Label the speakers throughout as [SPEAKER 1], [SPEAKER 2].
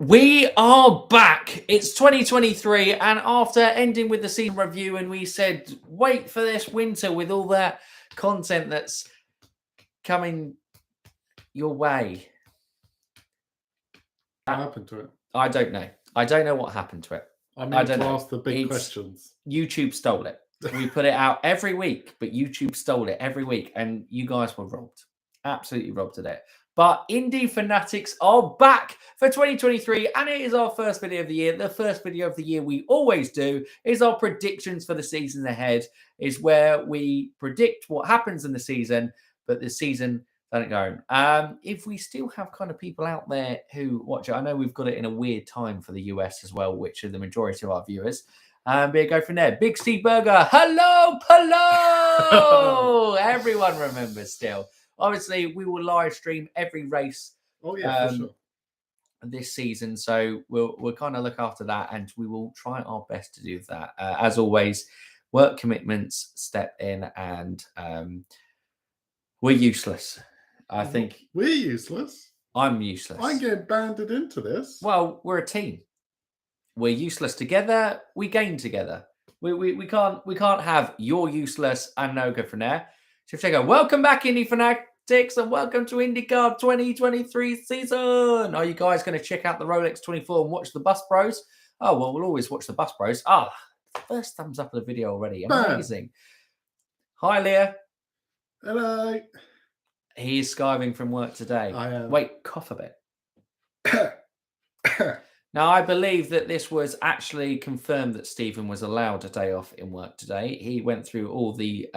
[SPEAKER 1] We are back. It's 2023, and after ending with the season review, and we said, wait for this winter with all that content that's coming your way.
[SPEAKER 2] What happened to it?
[SPEAKER 1] I don't know. I don't know what happened to it.
[SPEAKER 2] I
[SPEAKER 1] don't
[SPEAKER 2] to
[SPEAKER 1] know.
[SPEAKER 2] ask the big
[SPEAKER 1] It's-
[SPEAKER 2] questions.
[SPEAKER 1] YouTube stole it. We put it out every week, but YouTube stole it every week, and you guys were robbed. Absolutely robbed of it. But Indy fanatics are back for 2023, and it is our first video of the year. The first video of the year we always do is our predictions for the season ahead, is where we predict what happens in the season, but the season doesn't go. If we still have kind of people out there who watch it, I know we've got it in a weird time for the US as well, which are the majority of our viewers. But go from there. Big Steve Burger, hello, hello. Everyone remembers still. Obviously, we will live stream every race.
[SPEAKER 2] Oh yeah, for sure.
[SPEAKER 1] This season, so we'll kind of look after that, and we will try our best to do that. As always, work commitments step in, and we're useless. I think
[SPEAKER 2] we're useless.
[SPEAKER 1] I'm useless.
[SPEAKER 2] I'm getting banded into this.
[SPEAKER 1] Well, we're a team. We're useless together. We gain together. We can't have you're useless and no good from there. So if go, welcome back, Indy fanatics, and welcome to Indycar 2023 season. Are you guys going to check out the Rolex 24 and watch the Bus Bros? Oh well, we'll always watch the Bus Bros. First thumbs up of the video already. Amazing. Hi, Leah.
[SPEAKER 2] Hello.
[SPEAKER 1] He is skiving from work today.
[SPEAKER 2] I am.
[SPEAKER 1] Wait, cough a bit. Now, I believe that this was actually confirmed that Stephen was allowed a day off in work today. He went through all the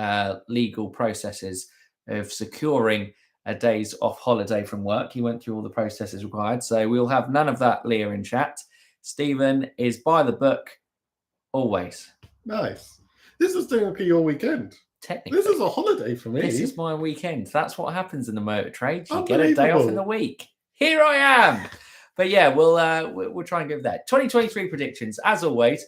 [SPEAKER 1] legal processes of securing a day's off holiday from work. He went through all the processes required. So we'll have none of that, Leah, in chat. Stephen is by the book always.
[SPEAKER 2] Nice. This is technically your weekend.
[SPEAKER 1] Technically.
[SPEAKER 2] This is a holiday for me.
[SPEAKER 1] This is my weekend. That's what happens in the motor trade. You get a day off in the week. Here I am. But yeah, we'll try and give that. 2023 predictions, as always.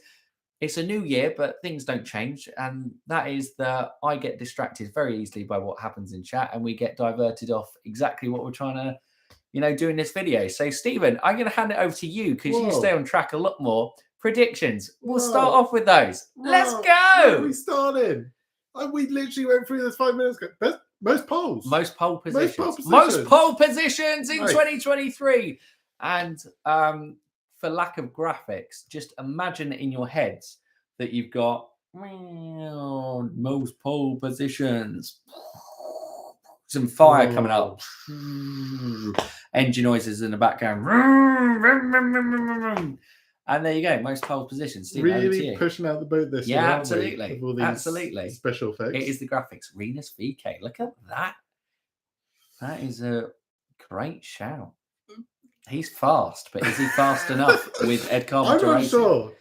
[SPEAKER 1] It's a new year, but things don't change. And that is that I get distracted very easily by what happens in chat, and we get diverted off exactly what we're trying to, do in this video. So, Stephen, I'm going to hand it over to you because you stay on track a lot more. Predictions. We'll start off with those. Let's go.
[SPEAKER 2] Where are we started? We literally went through this 5 minutes ago. Most polls.
[SPEAKER 1] Most pole positions. Most pole positions in 2023. And for lack of graphics, just imagine in your heads that you've got most pole positions. Some fire coming up. Engine noises in the background. And there you go, most pole positions. Steve,
[SPEAKER 2] really pushing out the boat this year.
[SPEAKER 1] Yeah, absolutely.
[SPEAKER 2] Absolutely. Special effects.
[SPEAKER 1] It is the graphics. Renus VK. Look at that. That is a great shout. He's fast, but is he fast enough with Ed Carpenter?
[SPEAKER 2] I'm not sure.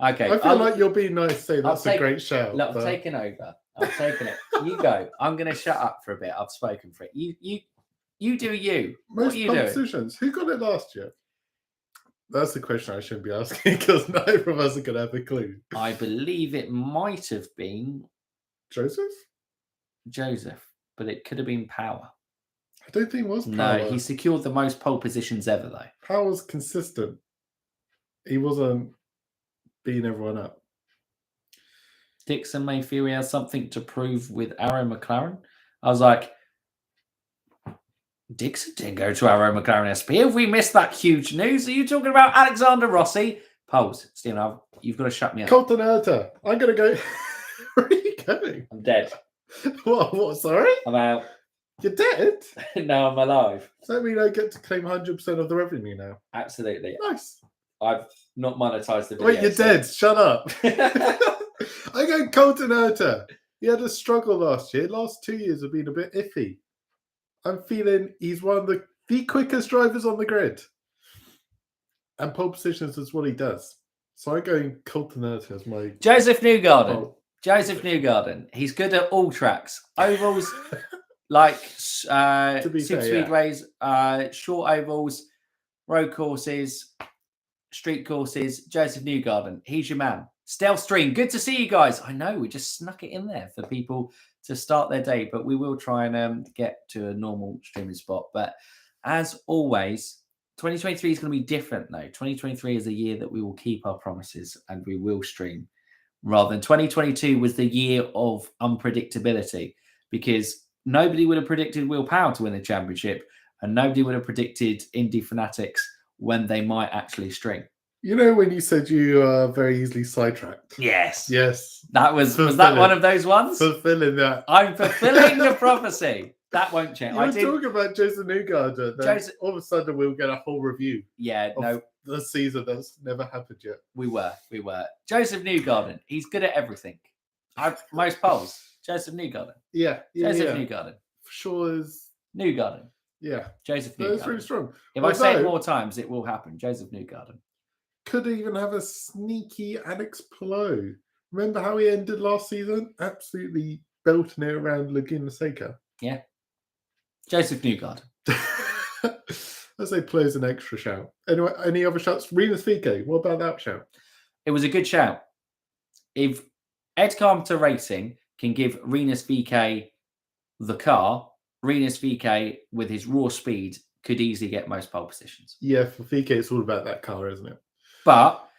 [SPEAKER 1] Okay.
[SPEAKER 2] I feel like you're being nice to say that's a great shout.
[SPEAKER 1] Look, I've taken over. I've taken it. You go. I'm going to shut up for a bit. I've spoken for it. You do you.
[SPEAKER 2] Most positions. Who got it last year? That's the question I shouldn't be asking because neither of us are going to have a clue.
[SPEAKER 1] I believe it might have been
[SPEAKER 2] Joseph,
[SPEAKER 1] but it could have been Power.
[SPEAKER 2] I don't think it was Power.
[SPEAKER 1] No, he secured the most pole positions ever, though.
[SPEAKER 2] Power was consistent. He wasn't beating everyone up.
[SPEAKER 1] Dixon may feel he has something to prove with Arrow McLaren. I was like, Dixon didn't go to Arrow McLaren SP. Have we missed that huge news? Are you talking about Alexander Rossi? Poles, Stephen, you've got to shut me up.
[SPEAKER 2] Colton Herta. I'm going to go. Where are you going?
[SPEAKER 1] I'm dead.
[SPEAKER 2] What? Sorry?
[SPEAKER 1] I'm out.
[SPEAKER 2] You're dead?
[SPEAKER 1] No, I'm alive.
[SPEAKER 2] Does that mean I get to claim 100% of the revenue now?
[SPEAKER 1] Absolutely.
[SPEAKER 2] Nice.
[SPEAKER 1] I've not monetized the video.
[SPEAKER 2] Wait, you're dead. Shut up. I go Colton Herta. He had a struggle last year. Last 2 years have been a bit iffy. I'm feeling he's one of the quickest drivers on the grid. And pole positions is what he does. So I'm going Colton Herta as my...
[SPEAKER 1] Joseph Newgarden. Joseph Newgarden. He's good at all tracks. Ovals... Like super speedways, short ovals, road courses, street courses. Joseph Newgarden, he's your man. Stealth Stream, good to see you guys. I know we just snuck it in there for people to start their day, but we will try and get to a normal streaming spot. But as always, 2023 is going to be different, though. 2023 is a year that we will keep our promises and we will stream, rather than 2022 was the year of unpredictability, because nobody would have predicted Will Power to win the championship and nobody would have predicted Indy Fanatics when they might actually stream.
[SPEAKER 2] You know when you said you are very easily sidetracked?
[SPEAKER 1] Yes.
[SPEAKER 2] Yes.
[SPEAKER 1] That was that one of those ones?
[SPEAKER 2] Fulfilling that.
[SPEAKER 1] I'm fulfilling the prophecy. That won't change.
[SPEAKER 2] You were talking about Joseph Newgarden. All of a sudden we'll get a whole review.
[SPEAKER 1] Yeah, no.
[SPEAKER 2] The season that's never happened yet.
[SPEAKER 1] We were. Joseph Newgarden. He's good at everything. Most polls. Joseph Newgarden.
[SPEAKER 2] Yeah.
[SPEAKER 1] Joseph Newgarden.
[SPEAKER 2] For sure is
[SPEAKER 1] Newgarden.
[SPEAKER 2] Yeah.
[SPEAKER 1] Joseph Newgarden.
[SPEAKER 2] That's really strong.
[SPEAKER 1] If I say it more times, it will happen. Joseph Newgarden.
[SPEAKER 2] Could even have a sneaky Alex Palou. Remember how he ended last season? Absolutely belting it around Laguna Seca.
[SPEAKER 1] Yeah. Joseph Newgarden.
[SPEAKER 2] Let's say Palou's an extra shout. Anyway, any other shouts? Rinus VeeKay. What about that shout?
[SPEAKER 1] It was a good shout. If Ed Carpenter Racing can give Rinus VeeKay the car, Rinus VeeKay with his raw speed could easily get most pole positions.
[SPEAKER 2] Yeah, for VeeKay, it's all about that car, isn't it?
[SPEAKER 1] But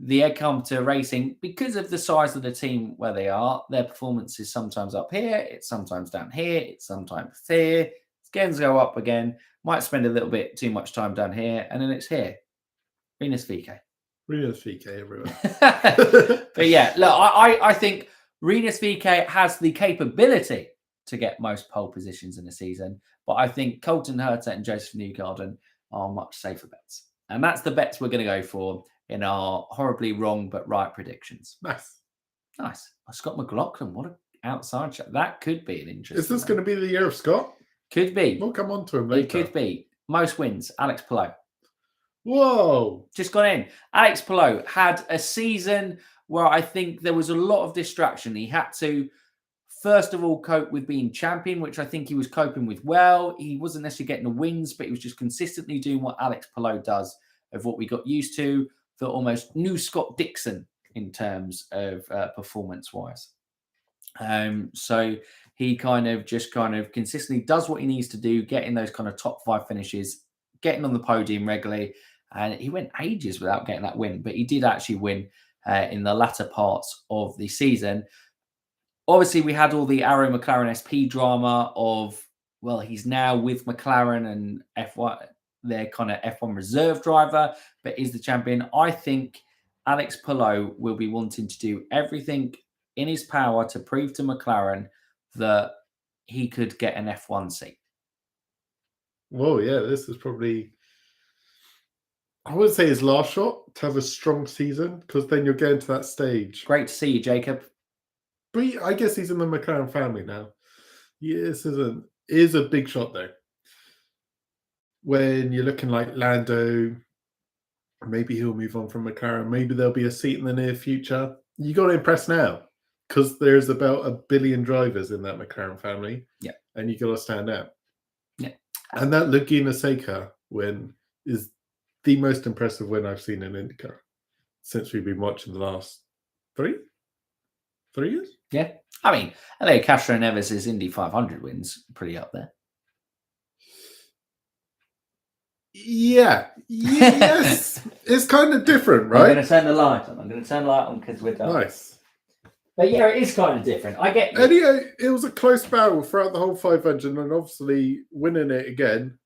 [SPEAKER 1] the Ed Carpenter Racing, because of the size of the team where they are, their performance is sometimes up here, it's sometimes down here, it's sometimes here. It's going to go up again. Might spend a little bit too much time down here, and then it's here. Rinus VeeKay.
[SPEAKER 2] Rinus VeeKay everywhere.
[SPEAKER 1] But yeah, look, I think Rinus VeeKay has the capability to get most pole positions in a season, but I think Colton Herta and Joseph Newgarden are much safer bets. And that's the bets we're going to go for in our horribly wrong but right predictions. Nice. Scott McLaughlin, what an outside shot. That could be an interesting.
[SPEAKER 2] Is this going to be the year of Scott?
[SPEAKER 1] Could be.
[SPEAKER 2] We'll come on to him later.
[SPEAKER 1] It could be. Most wins, Alex Palou.
[SPEAKER 2] Whoa.
[SPEAKER 1] Just gone in. Alex Palou had a season where I think there was a lot of distraction. He had to, first of all, cope with being champion, which I think he was coping with well. He wasn't necessarily getting the wins, but he was just consistently doing what Alex Palou does, of what we got used to, the almost new Scott Dixon in terms of performance-wise. So he kind of consistently does what he needs to do, getting those kind of top 5 finishes, getting on the podium regularly. And he went ages without getting that win, but he did actually win in the latter parts of the season. Obviously, we had all the Arrow McLaren SP drama of, well, he's now with McLaren and F1, their kind of F1 reserve driver, but is the champion. I think Alex Palou will be wanting to do everything in his power to prove to McLaren that he could get an F1 seat.
[SPEAKER 2] Whoa, yeah, this is probably, I would say, his last shot to have a strong season, because then you're getting to that stage.
[SPEAKER 1] Great to see you, Jacob.
[SPEAKER 2] But I guess he's in the McLaren family now. Yeah, this is a big shot, though. When you're looking like Lando, maybe he'll move on from McLaren. Maybe there'll be a seat in the near future. You got to impress now, because there's about 1 billion drivers in that McLaren family.
[SPEAKER 1] Yeah. And
[SPEAKER 2] you got to stand out.
[SPEAKER 1] Yeah.
[SPEAKER 2] And that Laguna Seca win is the most impressive win I've seen in Indycar since we've been watching the last 3 years.
[SPEAKER 1] Yeah. I mean, LA Castro Neves' Indy 500 wins pretty up there.
[SPEAKER 2] Yeah. Yes. It's kind of different, right?
[SPEAKER 1] I'm going to turn the light on. Because we're done.
[SPEAKER 2] Nice.
[SPEAKER 1] But yeah, it is kind of different. I get you.
[SPEAKER 2] Anyway, it was a close battle throughout the whole 500, and obviously winning it again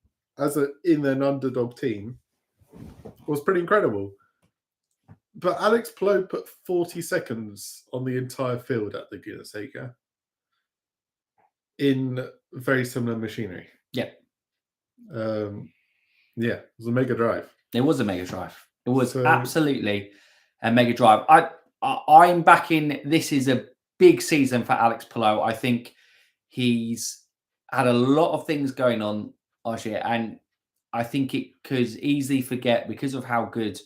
[SPEAKER 2] in an underdog team was pretty incredible. But Alex Palou put 40 seconds on the entire field at the Laguna Seca in very similar machinery.
[SPEAKER 1] Yeah.
[SPEAKER 2] Yeah, it was a mega drive.
[SPEAKER 1] It was a mega drive. It was absolutely a mega drive. I'm backing. This is a big season for Alex Palou. I think he's had a lot of things going on last year, and I think it could easily forget, because of how good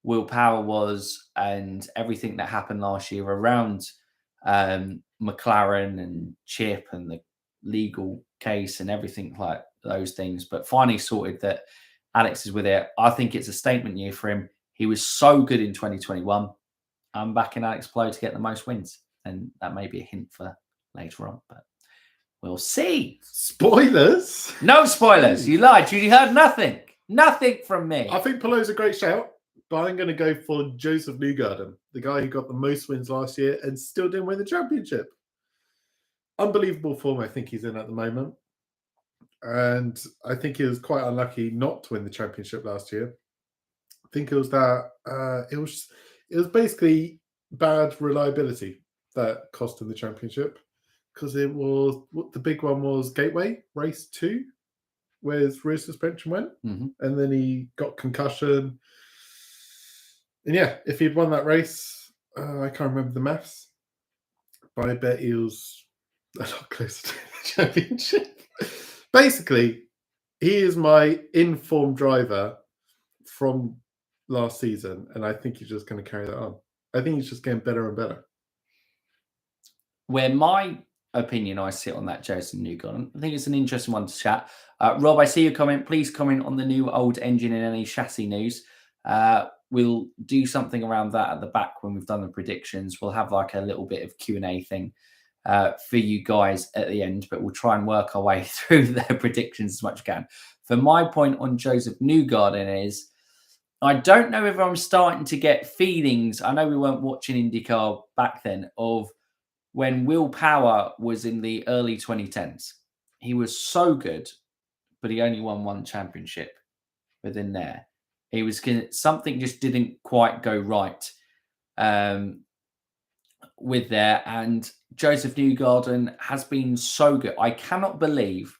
[SPEAKER 1] Will Power was and everything that happened last year around McLaren and Chip and the legal case and everything like those things, but finally sorted that Alex is with it. I think it's a statement year for him. He was so good in 2021. I'm backing Alex Palou to get the most wins, and that may be a hint for later on, but we'll see.
[SPEAKER 2] Spoilers?
[SPEAKER 1] No spoilers. You lied. You heard nothing. Nothing from me.
[SPEAKER 2] I think Pallot's a great shout, but I'm going to go for Joseph Newgarden, the guy who got the most wins last year and still didn't win the championship. Unbelievable form I think he's in at the moment. And I think he was quite unlucky not to win the championship last year. I think it was that it was basically bad reliability that cost him the championship, because it was the big one was Gateway race 2, where his rear suspension went, and then he got concussion. And yeah, if he'd won that race, I can't remember the maths, but I bet he was a lot closer to the championship. Basically, he is my informed driver from last season, and I think he's just going to carry that on. I think he's just getting better and better.
[SPEAKER 1] Where my opinion I sit on that Joseph Newgarden, I think it's an interesting one to chat. Rob, I see your comment. Please comment on the new old engine and any chassis news. We'll do something around that at the back when we've done the predictions. We'll have like a little bit of Q&A thing for you guys at the end, but we'll try and work our way through their predictions as much as we can. For my point on Joseph Newgarden is, I don't know if I'm starting to get feelings. I know we weren't watching IndyCar back then, of when Will Power was in the early 2010s. He was so good, but he only won one championship within there. He was something just didn't quite go right with there. And Joseph Newgarden has been so good. I cannot believe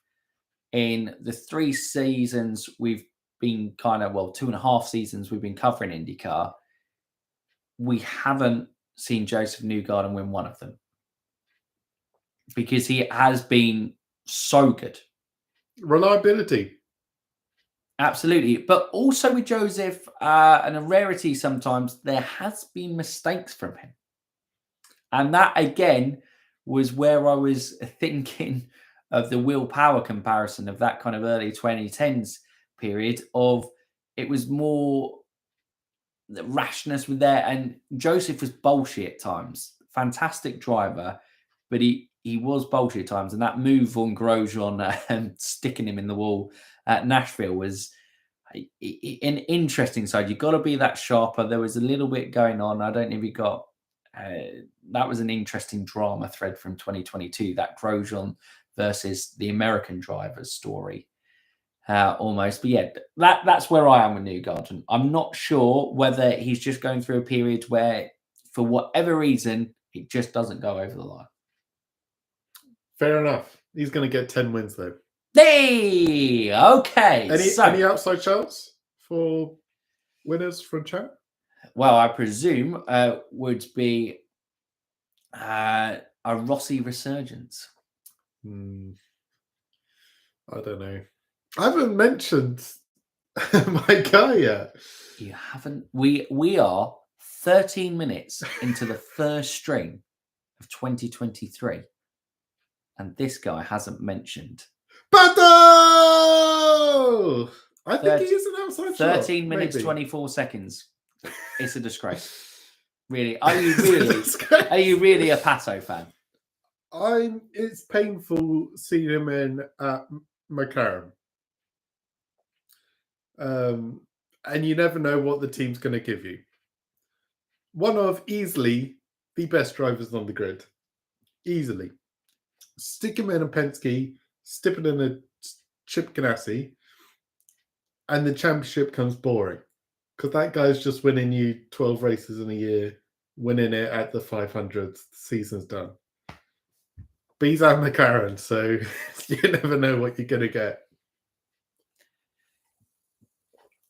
[SPEAKER 1] in the 3 seasons we've been 2.5 seasons we've been covering IndyCar, we haven't seen Joseph Newgarden win one of them, because he has been so good.
[SPEAKER 2] Reliability.
[SPEAKER 1] Absolutely. But also with Joseph, and a rarity sometimes, there has been mistakes from him. And that, again, was where I was thinking of the Will Power comparison of that kind of early 2010s period of, it was more the rashness with there. And Joseph was bolshy at times. Fantastic driver, but he was bolshy at times. And that move on Grosjean, sticking him in the wall at Nashville, was an interesting side. You've got to be that sharper. There was a little bit going on. I don't know if you got... that was an interesting drama thread from 2022, that Grosjean versus the American drivers story, almost. But yeah, that's where I am with Newgarden. I'm not sure whether he's just going through a period where, for whatever reason, it just doesn't go over the line.
[SPEAKER 2] Fair enough. He's going to get 10 wins, though.
[SPEAKER 1] Hey, okay.
[SPEAKER 2] Any outside shouts for winners from chat?
[SPEAKER 1] Well, I presume would be a Rossi resurgence.
[SPEAKER 2] I don't know. I haven't mentioned my guy yet.
[SPEAKER 1] You haven't? We are 13 minutes into the first string of 2023, and this guy hasn't mentioned
[SPEAKER 2] Pato! I think he is an outside shot.
[SPEAKER 1] 13 minutes, maybe. 24 seconds. It's a disgrace. Really? Are you really a Pato fan?
[SPEAKER 2] It's painful seeing him in at McLaren. And you never know what the team's going to give you. One of easily the best drivers on the grid. Easily. Stick him in a Penske, stick it in a Chip Ganassi, and the championship comes boring. Because that guy's just winning you 12 races in a year, winning it at the 500th, the season's done. But he's at McLaren, so you never know what you're going to get.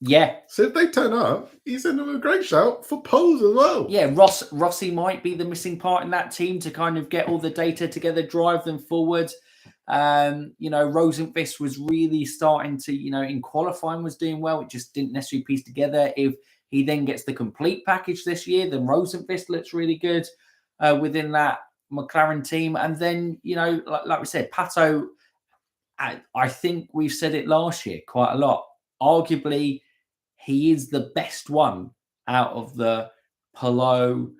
[SPEAKER 1] Yeah.
[SPEAKER 2] So if they turn up, he's in a great shout for poles as well.
[SPEAKER 1] Yeah, Rossi might be the missing part in that team to kind of get all the data together, drive them forward. Rosenqvist was really starting to, in qualifying was doing well. It just didn't necessarily piece together. If he then gets the complete package this year, then Rosenqvist looks really good within that McLaren team. And then, like we said, Pato, I think we've said it last year quite a lot. Arguably, he is the best one out of the Polo,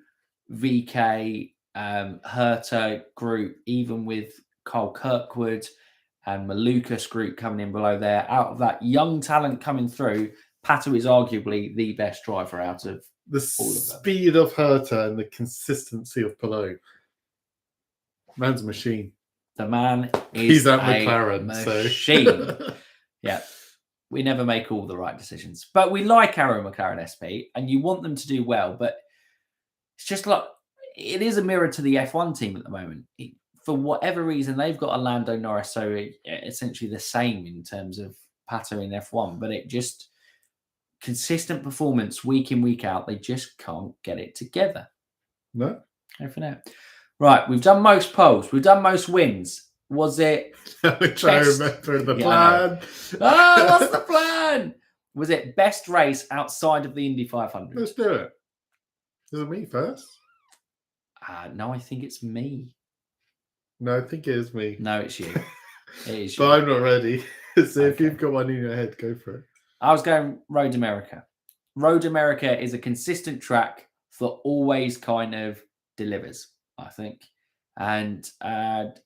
[SPEAKER 1] VK, Herta group, even with Carl Kirkwood and Malukas Group coming in below there. Out of that young talent coming through, Pato is arguably the best driver out of
[SPEAKER 2] The
[SPEAKER 1] all of them.
[SPEAKER 2] speed of Herta and the consistency of Palou. Man's a machine.
[SPEAKER 1] The man is
[SPEAKER 2] He's at
[SPEAKER 1] a
[SPEAKER 2] McLaren,
[SPEAKER 1] machine.
[SPEAKER 2] so.
[SPEAKER 1] Yeah. We never make all the right decisions. But we like our McLaren SP, and you want them to do well. But it's just like, it is a mirror to the F1 team at the moment. For whatever reason, they've got a Lando Norris, so essentially the same in terms of Pato in F1. But it just, consistent performance week in, week out, they just can't get it together.
[SPEAKER 2] No?
[SPEAKER 1] Over now. Right, we've done most poles. We've done most wins. Was it
[SPEAKER 2] Which I remember the plan.
[SPEAKER 1] What's the plan? Was it best race outside of the Indy 500?
[SPEAKER 2] Let's do it. Is it me first?
[SPEAKER 1] No, I think it's me.
[SPEAKER 2] No, I think it is me.
[SPEAKER 1] No, it's you. It is you.
[SPEAKER 2] But I'm not ready. So if
[SPEAKER 1] Okay.
[SPEAKER 2] you've got one in your head, go for it.
[SPEAKER 1] I was going Road America. Road America is a consistent track that always kind of delivers, I think. And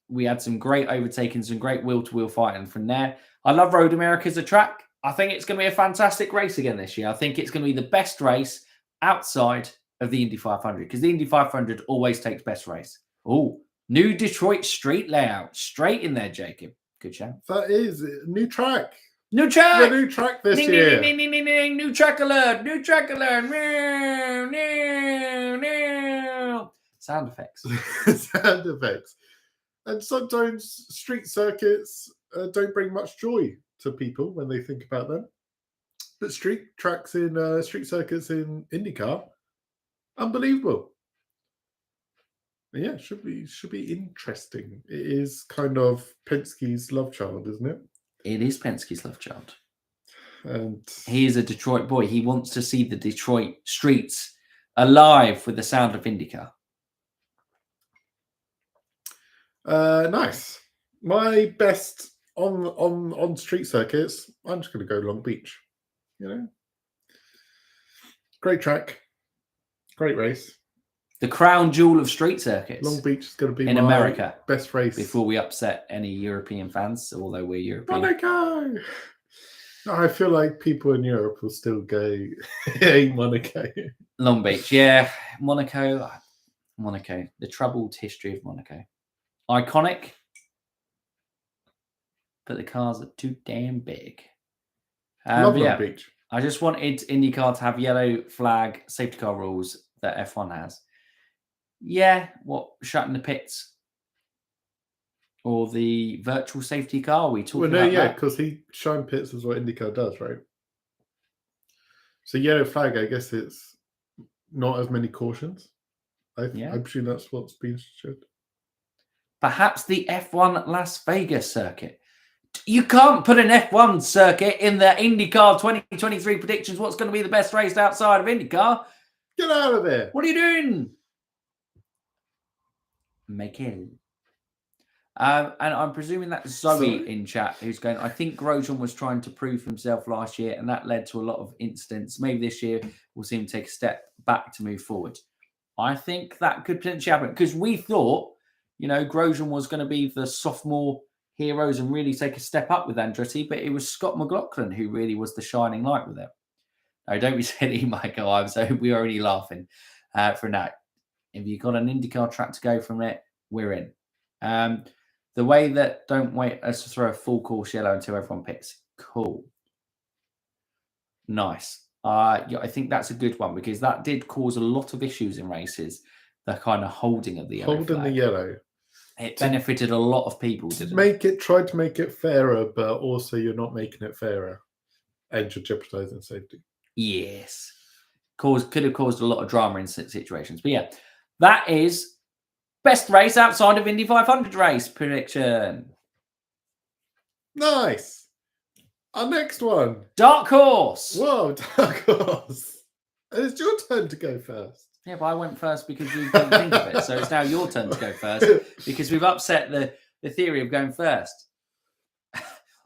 [SPEAKER 1] we had some great overtaking, some great wheel-to-wheel fighting from there. I love Road America as a track. I think it's going to be a fantastic race again this year. I think it's going to be the best race outside of the Indy 500 because the Indy 500 always takes best race. Oh, new Detroit street layout. Straight in there, Jacob. Good shout.
[SPEAKER 2] That is a new track.
[SPEAKER 1] New track!
[SPEAKER 2] The new track this
[SPEAKER 1] Ding,
[SPEAKER 2] year.
[SPEAKER 1] ding, ding, ding, ding, ding. New track alert! New track alert! Meow, meow, meow. Sound effects.
[SPEAKER 2] Sound effects. And sometimes street circuits don't bring much joy to people when they think about them. But street circuits in IndyCar, unbelievable. Yeah, should be interesting. It is kind of Penske's love child, isn't it?
[SPEAKER 1] It is Penske's love child.
[SPEAKER 2] And
[SPEAKER 1] he is a Detroit boy. He wants to see the Detroit streets alive with the sound of IndyCar.
[SPEAKER 2] Nice. My best on street circuits, I'm just going to go Long Beach. You know, great track, great race.
[SPEAKER 1] The crown jewel of street circuits.
[SPEAKER 2] Long Beach is going to be
[SPEAKER 1] in
[SPEAKER 2] my
[SPEAKER 1] America
[SPEAKER 2] best race
[SPEAKER 1] before we upset any European fans, although we're European.
[SPEAKER 2] Monaco. I feel like people in Europe will still go, hey, Monaco.
[SPEAKER 1] Long Beach, yeah. Monaco, the troubled history of Monaco. Iconic, but the cars are too damn big.
[SPEAKER 2] Love Long Beach.
[SPEAKER 1] I just wanted IndyCar to have yellow flag safety car rules that F1 has. Yeah, what, shutting the pits? Or the virtual safety car? Are we talking about that?
[SPEAKER 2] Because shine pits is what IndyCar does, right? So yellow flag, I guess it's not as many cautions. I presume that's what's been suggested.
[SPEAKER 1] Perhaps the F1 Las Vegas circuit. You can't put an F1 circuit in the IndyCar 2023 predictions. What's going to be the best race outside of IndyCar?
[SPEAKER 2] Get out of there.
[SPEAKER 1] What are you doing? Michael. And I'm presuming that's Zoe in chat who's going, I think Grosjean was trying to prove himself last year, and that led to a lot of incidents. Maybe this year we'll see him take a step back to move forward. I think that could potentially happen because we thought, Grosjean was going to be the sophomore heroes and really take a step up with Andretti, but it was Scott McLaughlin who really was the shining light with it. No, don't be silly, Michael. We're already laughing for now. If you've got an IndyCar track to go from it, we're in. The way that don't wait us to throw a full course yellow until everyone picks. Cool. Nice. I think that's a good one because that did cause a lot of issues in races. The kind of holding of the yellow.
[SPEAKER 2] Holding the yellow.
[SPEAKER 1] It benefited a lot of people, didn't it?
[SPEAKER 2] Try to make it fairer, but also you're not making it fairer. And you're jeopardizing safety.
[SPEAKER 1] Yes. Could have caused a lot of drama in situations. But yeah, that is best race outside of Indy 500 race prediction.
[SPEAKER 2] Nice. Our next one.
[SPEAKER 1] Dark horse.
[SPEAKER 2] Whoa, dark horse. And it's your turn to go first.
[SPEAKER 1] Yeah, but I went first because you didn't think of it. So it's now your turn to go first because we've upset the theory of going first.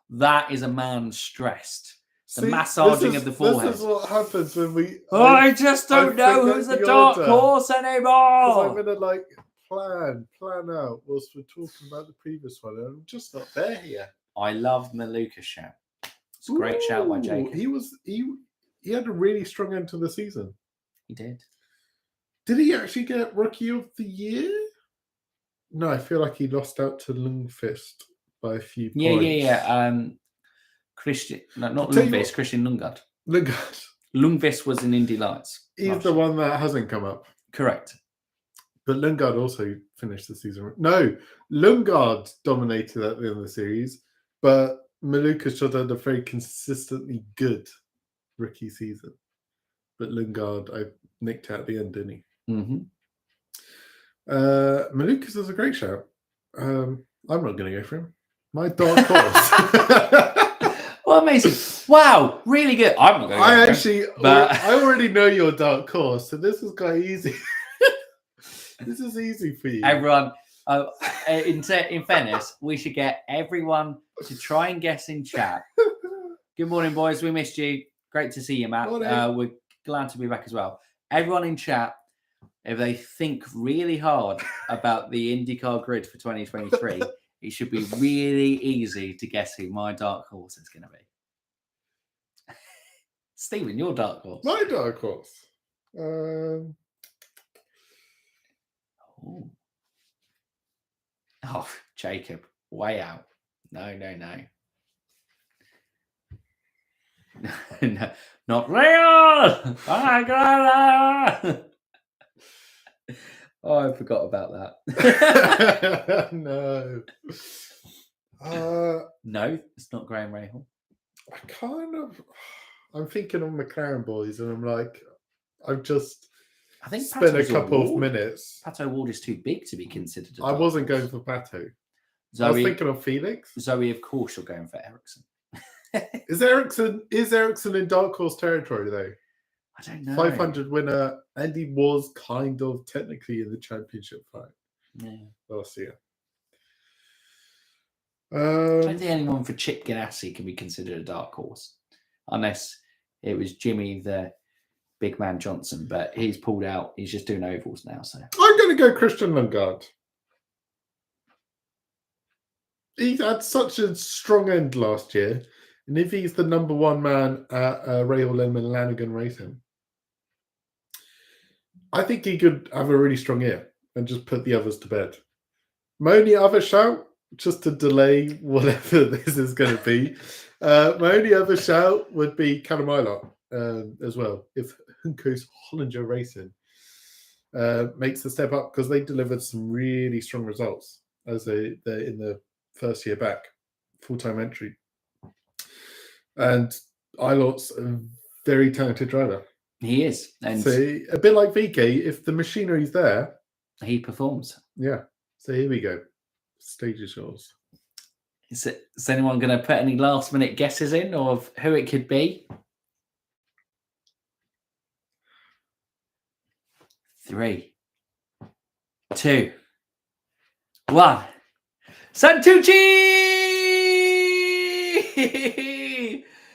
[SPEAKER 1] That is a man stressed. The massaging of the forehead.
[SPEAKER 2] This is what happens when we...
[SPEAKER 1] I just don't know who's the dark horse anymore.
[SPEAKER 2] I'm going to plan out whilst we're talking about the previous one. And I'm just not there here.
[SPEAKER 1] I love Maluka's shout. It's a great shout by Jacob.
[SPEAKER 2] He had a really strong end to the season.
[SPEAKER 1] He did.
[SPEAKER 2] Did he actually get Rookie of the Year? No, I feel like he lost out to Lundqvist by a few points.
[SPEAKER 1] Yeah. Christian, no, not Lundqvist, Christian Lundgaard. Lundqvist was in Indy Lights.
[SPEAKER 2] He's the one that hasn't come up.
[SPEAKER 1] Correct.
[SPEAKER 2] But Lundgaard also finished the season. No, Lundgaard dominated at the end of the series, but Malukas just had a very consistently good rookie season. But Lundgaard, I nicked out at the end, didn't he?
[SPEAKER 1] Mm-hmm.
[SPEAKER 2] Malukas is a great shout. I'm not going to go for him. My dark horse.
[SPEAKER 1] Well, amazing. Wow, really good. I'm not going to go
[SPEAKER 2] but I already know your dark horse, so this is quite easy. This is easy for you.
[SPEAKER 1] Everyone, in fairness, we should get everyone to try and guess in chat. Good morning, boys. We missed you. Great to see you, Matt. We're glad to be back as well. Everyone in chat, if they think really hard about the IndyCar grid for 2023, it should be really easy to guess who my dark horse is going to be. Stephen, your dark horse.
[SPEAKER 2] My dark horse.
[SPEAKER 1] Oh, Jacob, way out. No. No, not real. Oh, I forgot about
[SPEAKER 2] that. No.
[SPEAKER 1] No, it's not Graham Rahal.
[SPEAKER 2] I'm thinking of McLaren boys, and I'm like, I think spent
[SPEAKER 1] Pato
[SPEAKER 2] a couple
[SPEAKER 1] O'Ward.
[SPEAKER 2] of minutes.
[SPEAKER 1] Pato O'Ward is too big to be considered.
[SPEAKER 2] I wasn't going for Pato.
[SPEAKER 1] Zoe,
[SPEAKER 2] I was thinking of Felix.
[SPEAKER 1] Zoe, of course, you're going for Ericsson.
[SPEAKER 2] Is Ericsson in dark horse territory though?
[SPEAKER 1] I don't know.
[SPEAKER 2] 500 winner, and he was kind of technically in the championship fight last year.
[SPEAKER 1] I don't think anyone for Chip Ganassi can be considered a dark horse, unless it was Jimmy the Big Man Johnson, but he's pulled out. He's just doing ovals now. So
[SPEAKER 2] I'm going to go Christian Lundgaard. He had such a strong end last year, and if he's the number one man at Rahal Lemon Lanigan Racing, I think he could have a really strong year and just put the others to bed. My only other shout, just to delay whatever this is going to be, my only other shout would be Callum Ilott as well. If Hunko's Hollinger Racing makes the step up, because they delivered some really strong results as they're in the first year back, full-time entry. And Ilott's a very talented driver.
[SPEAKER 1] He is. And
[SPEAKER 2] so a bit like VK, if the machinery's there,
[SPEAKER 1] he performs.
[SPEAKER 2] Yeah. So here we go. Stage is yours.
[SPEAKER 1] Is anyone going to put any last-minute guesses in of who it could be? 3, 2, 1. Santucci!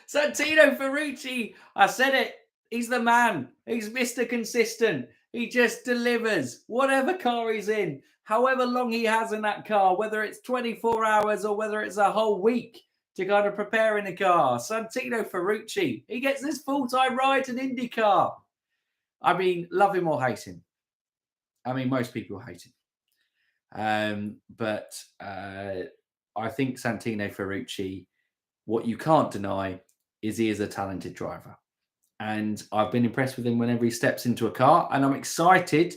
[SPEAKER 1] Santino Ferrucci. I said it. He's the man. He's Mr. Consistent. He just delivers. Whatever car he's in, however long he has in that car, whether it's 24 hours or whether it's a whole week to kind of prepare in a car. Santino Ferrucci. He gets this full-time ride in IndyCar. I mean, love him or hate him. I mean, most people hate him. But I think Santino Ferrucci, what you can't deny is he is a talented driver. And I've been impressed with him whenever he steps into a car. And I'm excited.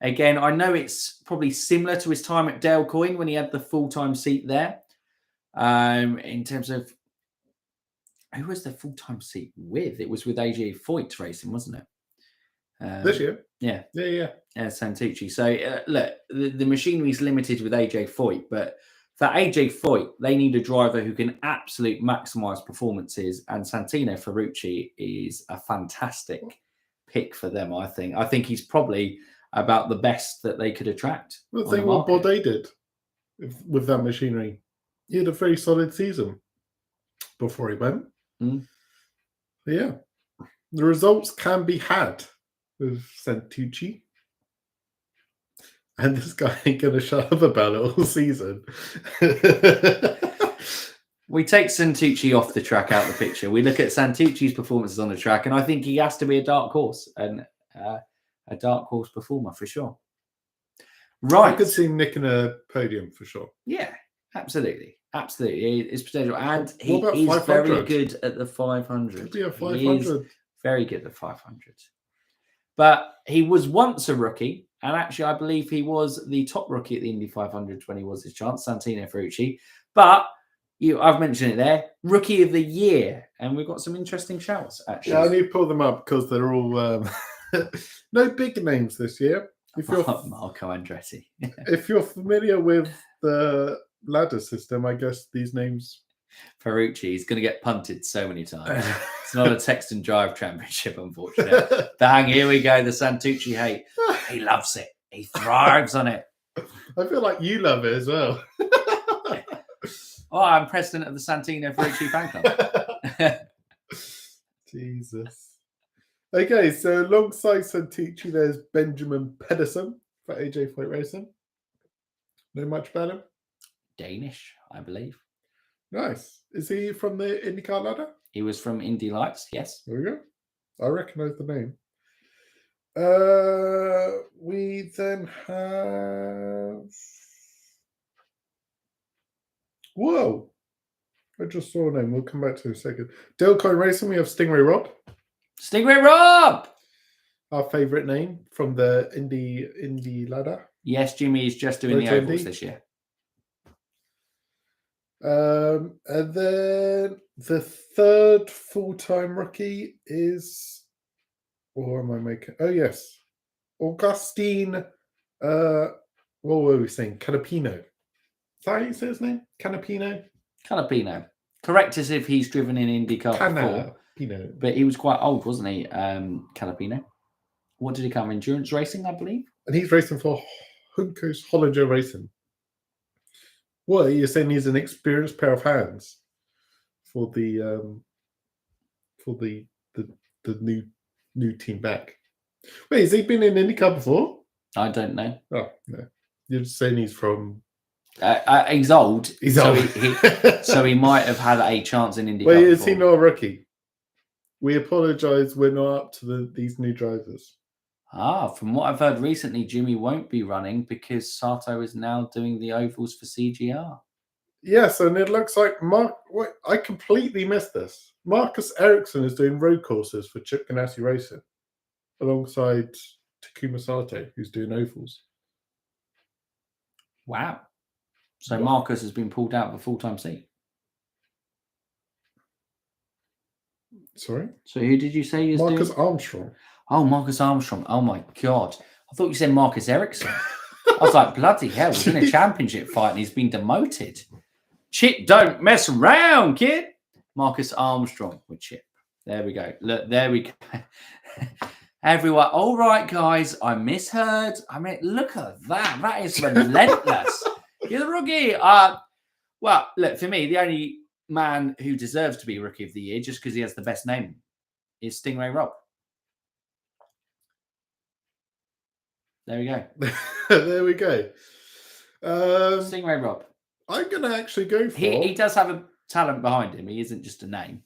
[SPEAKER 1] Again, I know it's probably similar to his time at Dale Coyne when he had the full-time seat there. In terms of who was the full-time seat with? It was with AJ Foyt Racing, wasn't it?
[SPEAKER 2] This year?
[SPEAKER 1] Yeah.
[SPEAKER 2] Yeah.
[SPEAKER 1] Santucci. So, look, the machinery is limited with AJ Foyt, but for AJ Foyt, they need a driver who can absolutely maximise performances, and Santino Ferrucci is a fantastic pick for them, I think. I think he's probably about the best that they could attract.
[SPEAKER 2] The thing what Bourdais did with that machinery, he had a very solid season before he went. Yeah. The results can be had with Santucci. And this guy ain't going to shut up about it all season.
[SPEAKER 1] We take Santucci off the track, out of the picture. We look at Santucci's performances on the track, and I think he has to be a dark horse and a dark horse performer for sure. Right.
[SPEAKER 2] I could see him nicking a podium for sure.
[SPEAKER 1] Yeah, absolutely. Absolutely. It's potential. And he
[SPEAKER 2] What about
[SPEAKER 1] is
[SPEAKER 2] 500?
[SPEAKER 1] very good at the 500.
[SPEAKER 2] Could be a
[SPEAKER 1] He is
[SPEAKER 2] 500.
[SPEAKER 1] very good at the 500. But he was once a rookie. And actually, I believe he was the top rookie at the Indy 500 when he was his chance, Santino Ferrucci. But I've mentioned it there, Rookie of the Year. And we've got some interesting shouts, actually.
[SPEAKER 2] Yeah, I need to pull them up because they're all no big names this year. If you're
[SPEAKER 1] Marco Andretti.
[SPEAKER 2] if you're familiar with the ladder system, I guess these names.
[SPEAKER 1] Ferrucci is going to get punted so many times. It's not a text and drive championship, unfortunately. Bang, here we go. The Santucci hate. He loves it. He thrives on it.
[SPEAKER 2] I feel like you love it as well.
[SPEAKER 1] Oh, I'm president of the Santino Ferrucci fan club.
[SPEAKER 2] Jesus. Okay, so alongside Santucci, there's Benjamin Pedersen for AJ Foyt Racing. Know much about him?
[SPEAKER 1] Danish, I believe.
[SPEAKER 2] Nice. Is he from the IndyCar ladder?
[SPEAKER 1] He was from Indy Lights, yes.
[SPEAKER 2] There we go. I recognise the name. We then have. Whoa! I just saw a name. We'll come back to it in a second. Delcoin Racing, we have Stingray Rob.
[SPEAKER 1] Stingray Rob!
[SPEAKER 2] Our favourite name from the Indy ladder.
[SPEAKER 1] Yes, Jimmy is just doing the ovals this year.
[SPEAKER 2] And then the third full-time rookie is, what am I making? Oh yes, Augustine. What were we saying? Canapino. Is that how you say his name? Canapino.
[SPEAKER 1] Canapino. Correct us if he's driven in IndyCar before.
[SPEAKER 2] Canapino.
[SPEAKER 1] But he was quite old, wasn't he? Canapino. What did he come? Endurance racing, I believe.
[SPEAKER 2] And he's racing for Hunko's Hollinger Racing. What, you're saying he's an experienced pair of hands for the new team back? Wait, has he been in IndyCar before?
[SPEAKER 1] I don't know.
[SPEAKER 2] Oh no, you're just saying he's from.
[SPEAKER 1] He's old.
[SPEAKER 2] He's
[SPEAKER 1] so
[SPEAKER 2] old.
[SPEAKER 1] So he might have had a chance in IndyCar.
[SPEAKER 2] Wait, is he not a rookie? We apologise. We're not up to these new drivers.
[SPEAKER 1] From what I've heard recently, Jimmy won't be running because Sato is now doing the ovals for CGR.
[SPEAKER 2] Yes, and it looks like Wait, I completely missed this. Marcus Ericsson is doing road courses for Chip Ganassi Racing alongside Takuma Sato, who's doing ovals.
[SPEAKER 1] Wow. So Marcus has been pulled out of a full-time seat.
[SPEAKER 2] Sorry?
[SPEAKER 1] So who did you say is doing?
[SPEAKER 2] Marcus Armstrong.
[SPEAKER 1] Oh, Marcus Armstrong. Oh, my God. I thought you said Marcus Ericsson. I was like, bloody hell, he's in a championship fight and he's been demoted. Chip, don't mess around, kid. Marcus Armstrong with Chip. There we go. Look, there we go. Everyone, all right, guys, I misheard. I mean, look at that. That is relentless. You're the rookie. Well, look, for me, the only man who deserves to be Rookie of the Year, just because he has the best name, is Stingray Rob. There we go.
[SPEAKER 2] There we go.
[SPEAKER 1] Stingray Rob.
[SPEAKER 2] I'm going to actually go for...
[SPEAKER 1] He does have a talent behind him. He isn't just a name.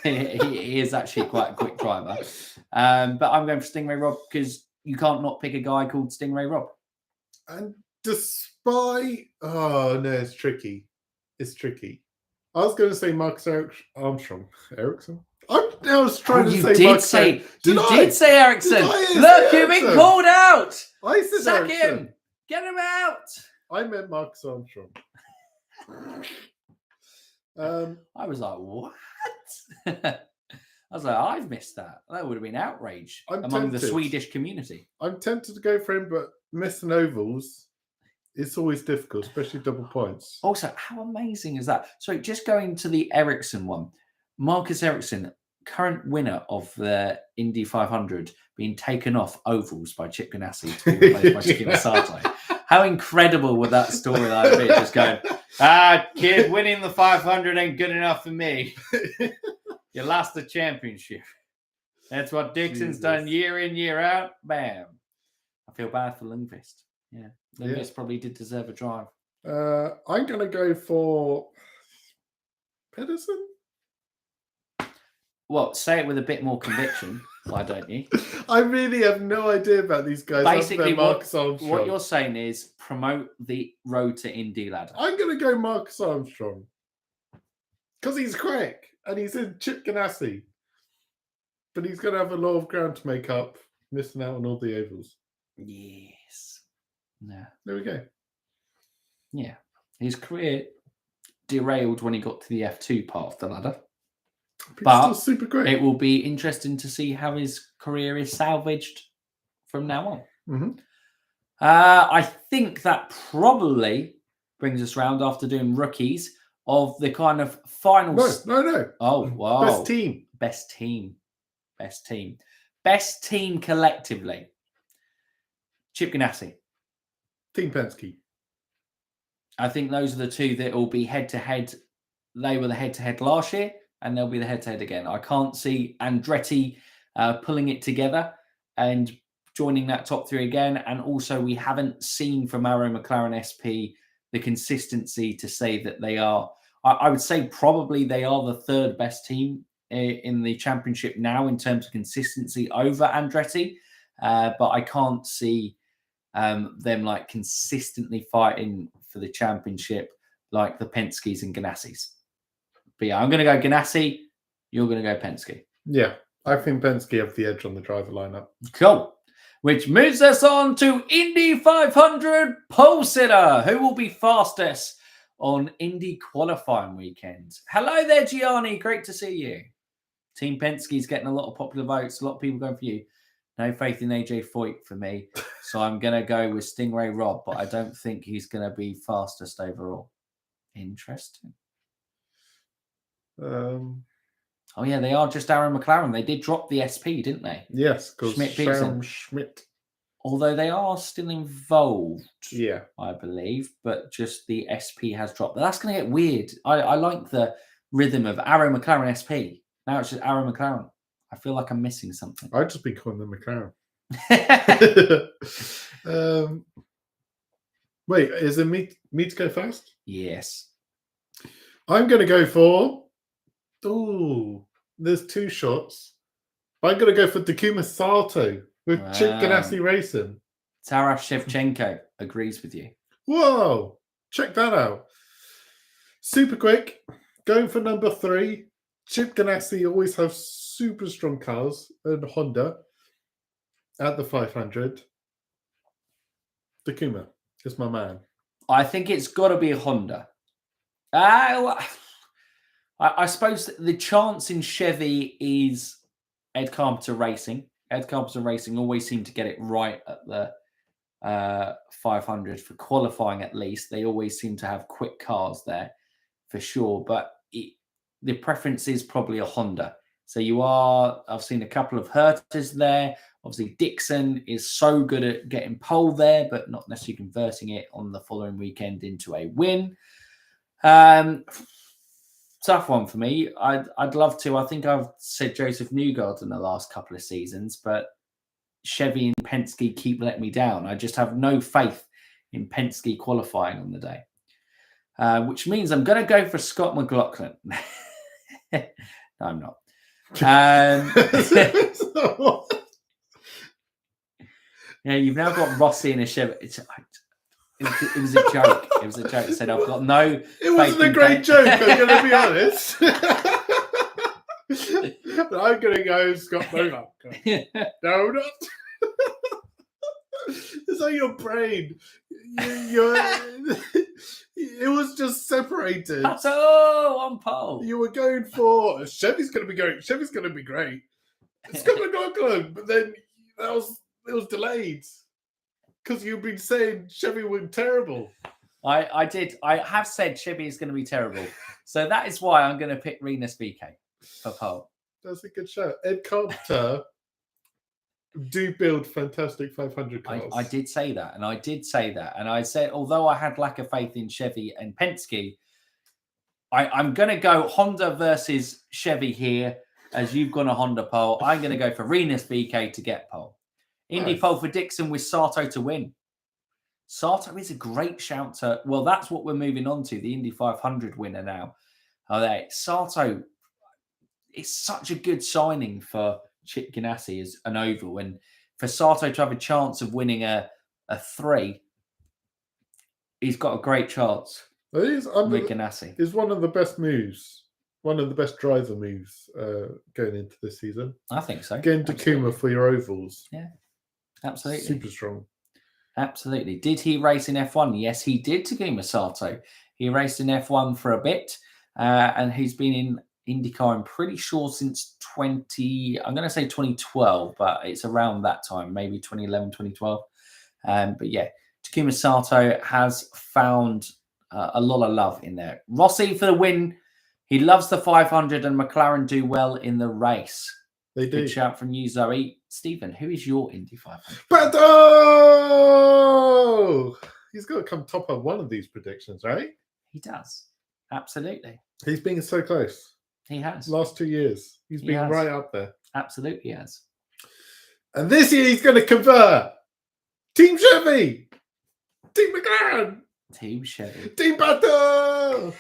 [SPEAKER 1] he is actually quite a quick driver. But I'm going for Stingray Rob because you can't not pick a guy called Stingray Rob.
[SPEAKER 2] And despite... Oh, no, it's tricky. It's tricky. I was going to say Marcus Armstrong. Ericsson? I was trying to say Marcus.
[SPEAKER 1] You did say Ericsson. Look, you've been called out.
[SPEAKER 2] I said
[SPEAKER 1] Sack
[SPEAKER 2] Ericsson.
[SPEAKER 1] him. Get him out.
[SPEAKER 2] I meant Marcus Armstrong.
[SPEAKER 1] I was like, what? I was like, I've missed that. That would have been outrage among the Swedish community.
[SPEAKER 2] I'm tempted to go for him, but missing ovals, it's always difficult, especially double points.
[SPEAKER 1] Also, how amazing is that? So just going to the Ericsson one, Marcus Ericsson, current winner of the Indy 500, being taken off ovals by Chip Ganassi to be replaced by Takuma Sato. How incredible would that storyline be? Just going, kid, winning the 500 ain't good enough for me. You lost the championship. That's what Dixon's done year in, year out. Bam. I feel bad for Lundqvist. Yeah. Lundqvist probably did deserve a drive.
[SPEAKER 2] I'm going to go for... Edison?
[SPEAKER 1] Well, say it with a bit more conviction. Why don't you?
[SPEAKER 2] I really have no idea about these guys.
[SPEAKER 1] Basically,
[SPEAKER 2] Marcus Armstrong.
[SPEAKER 1] what you're saying is promote the road to Indy ladder.
[SPEAKER 2] I'm going to go Marcus Armstrong. Because he's quick and he's in Chip Ganassi. But he's going to have a lot of ground to make up, missing out on all the ovals.
[SPEAKER 1] Yes. Yeah.
[SPEAKER 2] There we go.
[SPEAKER 1] Yeah. His career derailed when he got to the F2 part of the ladder. But
[SPEAKER 2] still super great.
[SPEAKER 1] It will be interesting to see how his career is salvaged from now on.
[SPEAKER 2] Mm-hmm.
[SPEAKER 1] I think that probably brings us round after doing rookies of the kind of final.
[SPEAKER 2] No.
[SPEAKER 1] Oh, wow. Best team collectively. Chip Ganassi.
[SPEAKER 2] Team Penske.
[SPEAKER 1] I think those are the two that will be head-to-head. They were the head-to-head last year, and they'll be the head-to-head again. I can't see Andretti pulling it together and joining that top three again. And also, we haven't seen from Arrow McLaren SP the consistency to say that they are. I would say probably they are the third best team in the championship now in terms of consistency over Andretti. But I can't see them like consistently fighting for the championship like the Penskes and Ganassis. But yeah, I'm going to go Ganassi. You're going to go Penske.
[SPEAKER 2] Yeah, I think Penske have the edge on the driver lineup.
[SPEAKER 1] Cool. Which moves us on to Indy 500 pole sitter, who will be fastest on Indy qualifying weekend. Hello there, Gianni. Great to see you. Team Penske's getting a lot of popular votes. A lot of people going for you. No faith in AJ Foyt for me. So I'm going to go with Stingray Rob, but I don't think he's going to be fastest overall. Interesting. Oh, yeah, they are just Aaron McLaren. They did drop the SP, didn't they?
[SPEAKER 2] Yes, because
[SPEAKER 1] Schmidt. Although they are still involved,
[SPEAKER 2] yeah,
[SPEAKER 1] I believe, but just the SP has dropped. But that's going to get weird. I like the rhythm of Arrow McLaren SP. Now it's just Arrow McLaren. I feel like I'm missing something.
[SPEAKER 2] I'd just be calling them McLaren. Wait, is it me to go first?
[SPEAKER 1] Yes.
[SPEAKER 2] I'm going to go for... Oh, there's two shots. I'm going to go for Takuma Sato with Chip Ganassi Racing.
[SPEAKER 1] Taras Shevchenko agrees with you.
[SPEAKER 2] Whoa, check that out. Super quick. Going for number 3. Chip Ganassi always have super strong cars and Honda at the 500. Takuma is my man.
[SPEAKER 1] I think it's got to be a Honda. I suppose the chance in Chevy is Ed Carpenter Racing. Ed Carpenter Racing always seem to get it right at the 500 for qualifying at least. They always seem to have quick cars there for sure. But the preference is probably a Honda. So I've seen a couple of Herters there. Obviously, Dixon is so good at getting pole there, but not necessarily converting it on the following weekend into a win. Tough one for me. I'd love to. I think I've said Joseph Newgarden in the last couple of seasons, but Chevy and Penske keep letting me down. I just have no faith in Penske qualifying on the day, which means I'm going to go for Scott McLaughlin. No, I'm not. Yeah, you've now got Rossi in a Chevy. It was a joke. It was a joke. I said I've got no.
[SPEAKER 2] It wasn't a great joke. I'm going to be honest. But I'm going to go Scott McLaughlin. No, not. It's like your brain. It was just separated.
[SPEAKER 1] On pole.
[SPEAKER 2] You were going for Chevy's going to be great. Chevy's going to be great. Scott McLaughlin, but then it was delayed because you've been saying Chevy were terrible. I did. I have said Chevy is going to be terrible, so that is why I'm going to pick Rinus VK for pole. That's a good show. Ed Carpenter do build fantastic 500 cars.
[SPEAKER 1] I did say that, and I said, although I had lack of faith in Chevy and Penske, I'm going to go Honda versus Chevy here, as you've gone a Honda pole. I'm going to go for Rinus VK to get pole. Indy pole for Dixon with Sato to win. Sato is a great shout to, well, that's what we're moving on to, the Indy 500 winner now. Oh, there. Sato, it's such a good signing for Chip Ganassi as an oval. And for Sato to have a chance of winning a 3, he's got a great chance
[SPEAKER 2] It is
[SPEAKER 1] with Ganassi.
[SPEAKER 2] It's one of the best moves, one of the best driver moves going into this season.
[SPEAKER 1] I think so.
[SPEAKER 2] Getting Takuma for your ovals.
[SPEAKER 1] Yeah, absolutely.
[SPEAKER 2] Super strong.
[SPEAKER 1] Absolutely. Did he race in F1? Yes, he did, Takuma Sato. He raced in F1 for a bit, and he's been in IndyCar, I'm pretty sure, since I'm going to say 2012, but it's around that time, maybe 2011, 2012. But yeah, Takuma Sato has found a lot of love in there. Rossi for the win. He loves the 500, and McLaren do well in the race.
[SPEAKER 2] They do.
[SPEAKER 1] Good shout from you, Zoe. Stephen, who is your Indy 500?
[SPEAKER 2] Beto! He's got to come top of one of these predictions, right?
[SPEAKER 1] He does. Absolutely.
[SPEAKER 2] He's been so close.
[SPEAKER 1] He has.
[SPEAKER 2] Last 2 years. He's been right up there.
[SPEAKER 1] Absolutely has.
[SPEAKER 2] And this year he's going to convert. Team Chevy. Team McLaren.
[SPEAKER 1] Team Chevy.
[SPEAKER 2] Team Beto!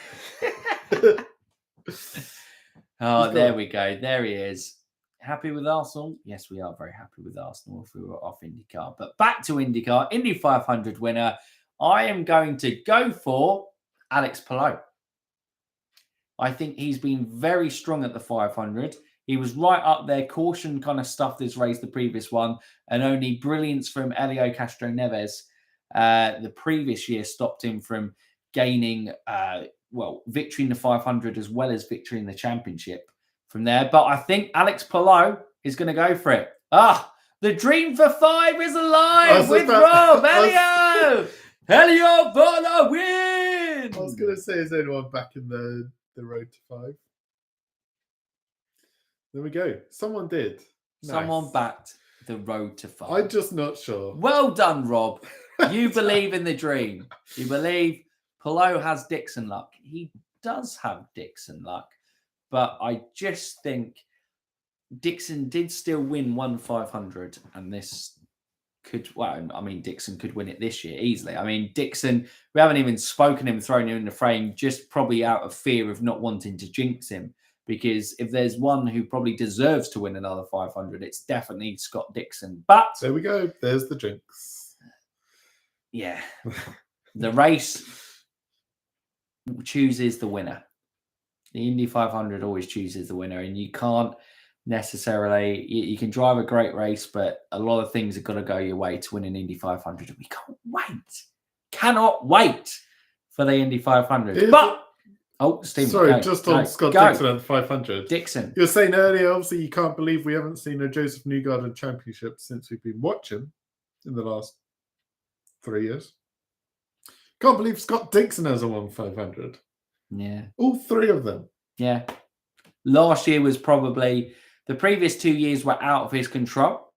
[SPEAKER 1] Oh, there we go. There he is. Happy with Arsenal? Yes, we are very happy with Arsenal if we were off IndyCar. But back to IndyCar. Indy 500 winner. I am going to go for Alex Palou. I think he's been very strong at the 500. He was right up there. Caution kind of stuffed his race the previous one. And only brilliance from Elio Castro Neves the previous year stopped him from gaining, victory in the 500 as well as victory in the championship from there. But I think Alex Palou is going to go for it. The dream for 5 is alive with Rob. Elio! Elio for the win!
[SPEAKER 2] I was going to say, is anyone back in the road to 5? There we go. Someone did.
[SPEAKER 1] Someone
[SPEAKER 2] Nice.
[SPEAKER 1] backed the road to 5.
[SPEAKER 2] I'm just not sure.
[SPEAKER 1] Well done, Rob. You believe in the dream. You believe Palou has Dixon luck. He does have Dixon luck. But I just think Dixon did still win 1/500. And this could, Dixon could win it this year easily. Dixon, we haven't even spoken him, thrown him in the frame, just probably out of fear of not wanting to jinx him. Because if there's one who probably deserves to win another 500, it's definitely Scott Dixon. But
[SPEAKER 2] there we go. There's the jinx.
[SPEAKER 1] Yeah. The race chooses the winner. The Indy 500 always chooses the winner. And you can't necessarily, you can drive a great race, but a lot of things have got to go your way to win an Indy 500. And we cannot wait for the Indy 500. Stephen.
[SPEAKER 2] Sorry, just on Scott Dixon at the 500.
[SPEAKER 1] Dixon.
[SPEAKER 2] You were saying earlier, obviously, you can't believe we haven't seen a Joseph Newgarden championship since we've been watching in the last 3 years. Can't believe Scott Dixon has a 1/500.
[SPEAKER 1] Yeah.
[SPEAKER 2] All 3 of them.
[SPEAKER 1] Yeah. Last year was probably, the previous 2 years were out of his control.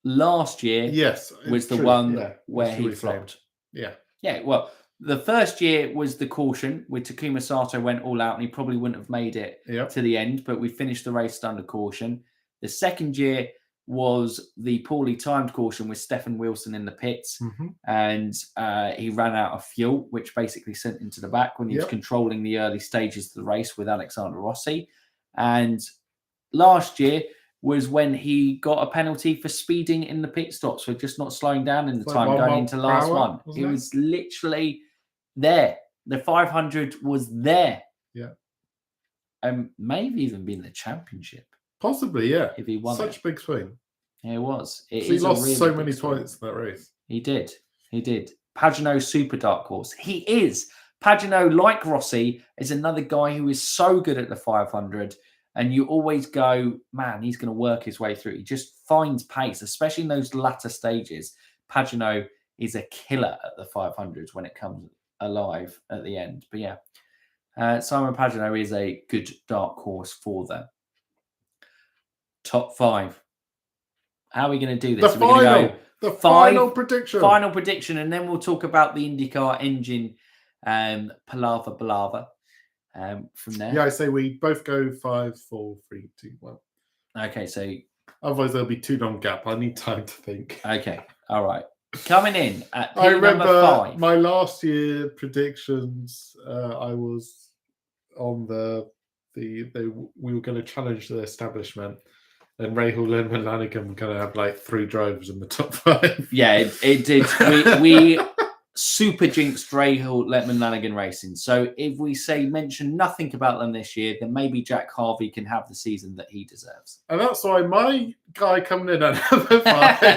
[SPEAKER 1] Last year was the one where he flopped.
[SPEAKER 2] Yeah.
[SPEAKER 1] Yeah, well, the first year was the caution with Takuma Sato went all out and he probably wouldn't have made it to the end, but we finished the race under caution. The second year was the poorly timed caution with Stefan Wilson in the pits, and he ran out of fuel, which basically sent him to the back when he was controlling the early stages of the race with Alexander Rossi. And last year was when he got a penalty for speeding in the pit stops, for just not slowing down in the time going into last one. It was literally there. The 500 was there.
[SPEAKER 2] Yeah.
[SPEAKER 1] And maybe even been the championship.
[SPEAKER 2] Possibly, yeah.
[SPEAKER 1] If he won
[SPEAKER 2] such a big swing.
[SPEAKER 1] Yeah, it was.
[SPEAKER 2] He lost really so many points in that race.
[SPEAKER 1] He did. Pagenaud, super dark horse. He is. Pagenaud, like Rossi, is another guy who is so good at the 500. And you always go, man, he's going to work his way through. He just finds pace, especially in those latter stages. Pagenaud is a killer at the 500s when it comes alive at the end. But yeah, Simon Pagenaud is a good dark horse for them. Top 5. How are we going to do this?
[SPEAKER 2] Final prediction.
[SPEAKER 1] Final prediction, and then we'll talk about the IndyCar engine palaver from there.
[SPEAKER 2] Yeah, I say we both go 5, 4, 3, 2, 1.
[SPEAKER 1] Okay, so
[SPEAKER 2] otherwise there'll be too long gap. I need time to think.
[SPEAKER 1] Okay, all right. Coming in at
[SPEAKER 2] I
[SPEAKER 1] number
[SPEAKER 2] remember
[SPEAKER 1] 5.
[SPEAKER 2] my last year predictions. I was on we were going to challenge the establishment, and Rahul and Lanigan were going to have like 3 drivers in the top 5.
[SPEAKER 1] Yeah, it did. We super jinxed Rahal, Letman, Lanigan Racing. So if we mention nothing about them this year, then maybe Jack Harvey can have the season that he deserves.
[SPEAKER 2] And that's why my guy coming in at number 5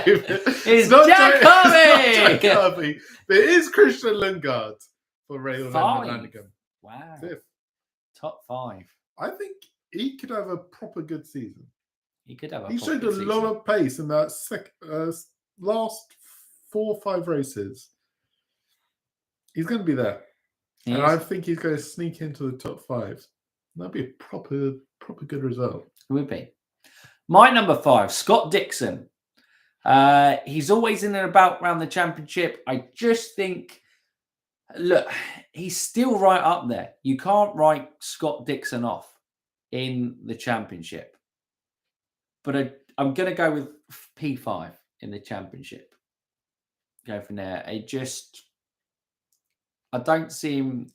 [SPEAKER 1] is Jack Harvey!
[SPEAKER 2] It's not Jack Harvey, but it is Christian Lundgaard for Rahal and Lanigan.
[SPEAKER 1] Wow.
[SPEAKER 2] 5th.
[SPEAKER 1] Top 5.
[SPEAKER 2] I think he could have a proper good season.
[SPEAKER 1] He could have.
[SPEAKER 2] He showed a lot of pace in that last 4 or 5 races. He's going to be there, I think he's going to sneak into the top 5. That'd be a proper good result.
[SPEAKER 1] It would be. My number 5, Scott Dixon. He's always in and about around the championship. I just think, look, he's still right up there. You can't write Scott Dixon off in the championship. But I'm going to go with P5 in the championship. Go from there. I don't see him.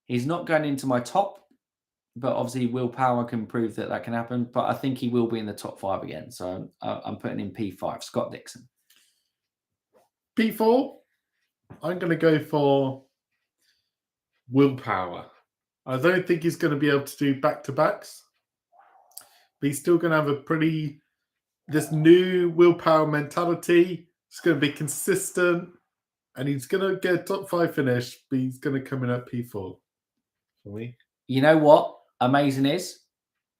[SPEAKER 1] He's not going into my top, but obviously willpower can prove that can happen. But I think he will be in the top 5 again. So I'm putting in P5, Scott Dixon.
[SPEAKER 2] P4, I'm going to go for willpower. I don't think he's going to be able to do back-to-backs. But he's still going to have this new willpower mentality. It's going to be consistent. And he's going to get a top 5 finish, but he's going to come in at P4 for me.
[SPEAKER 1] You know what amazing is?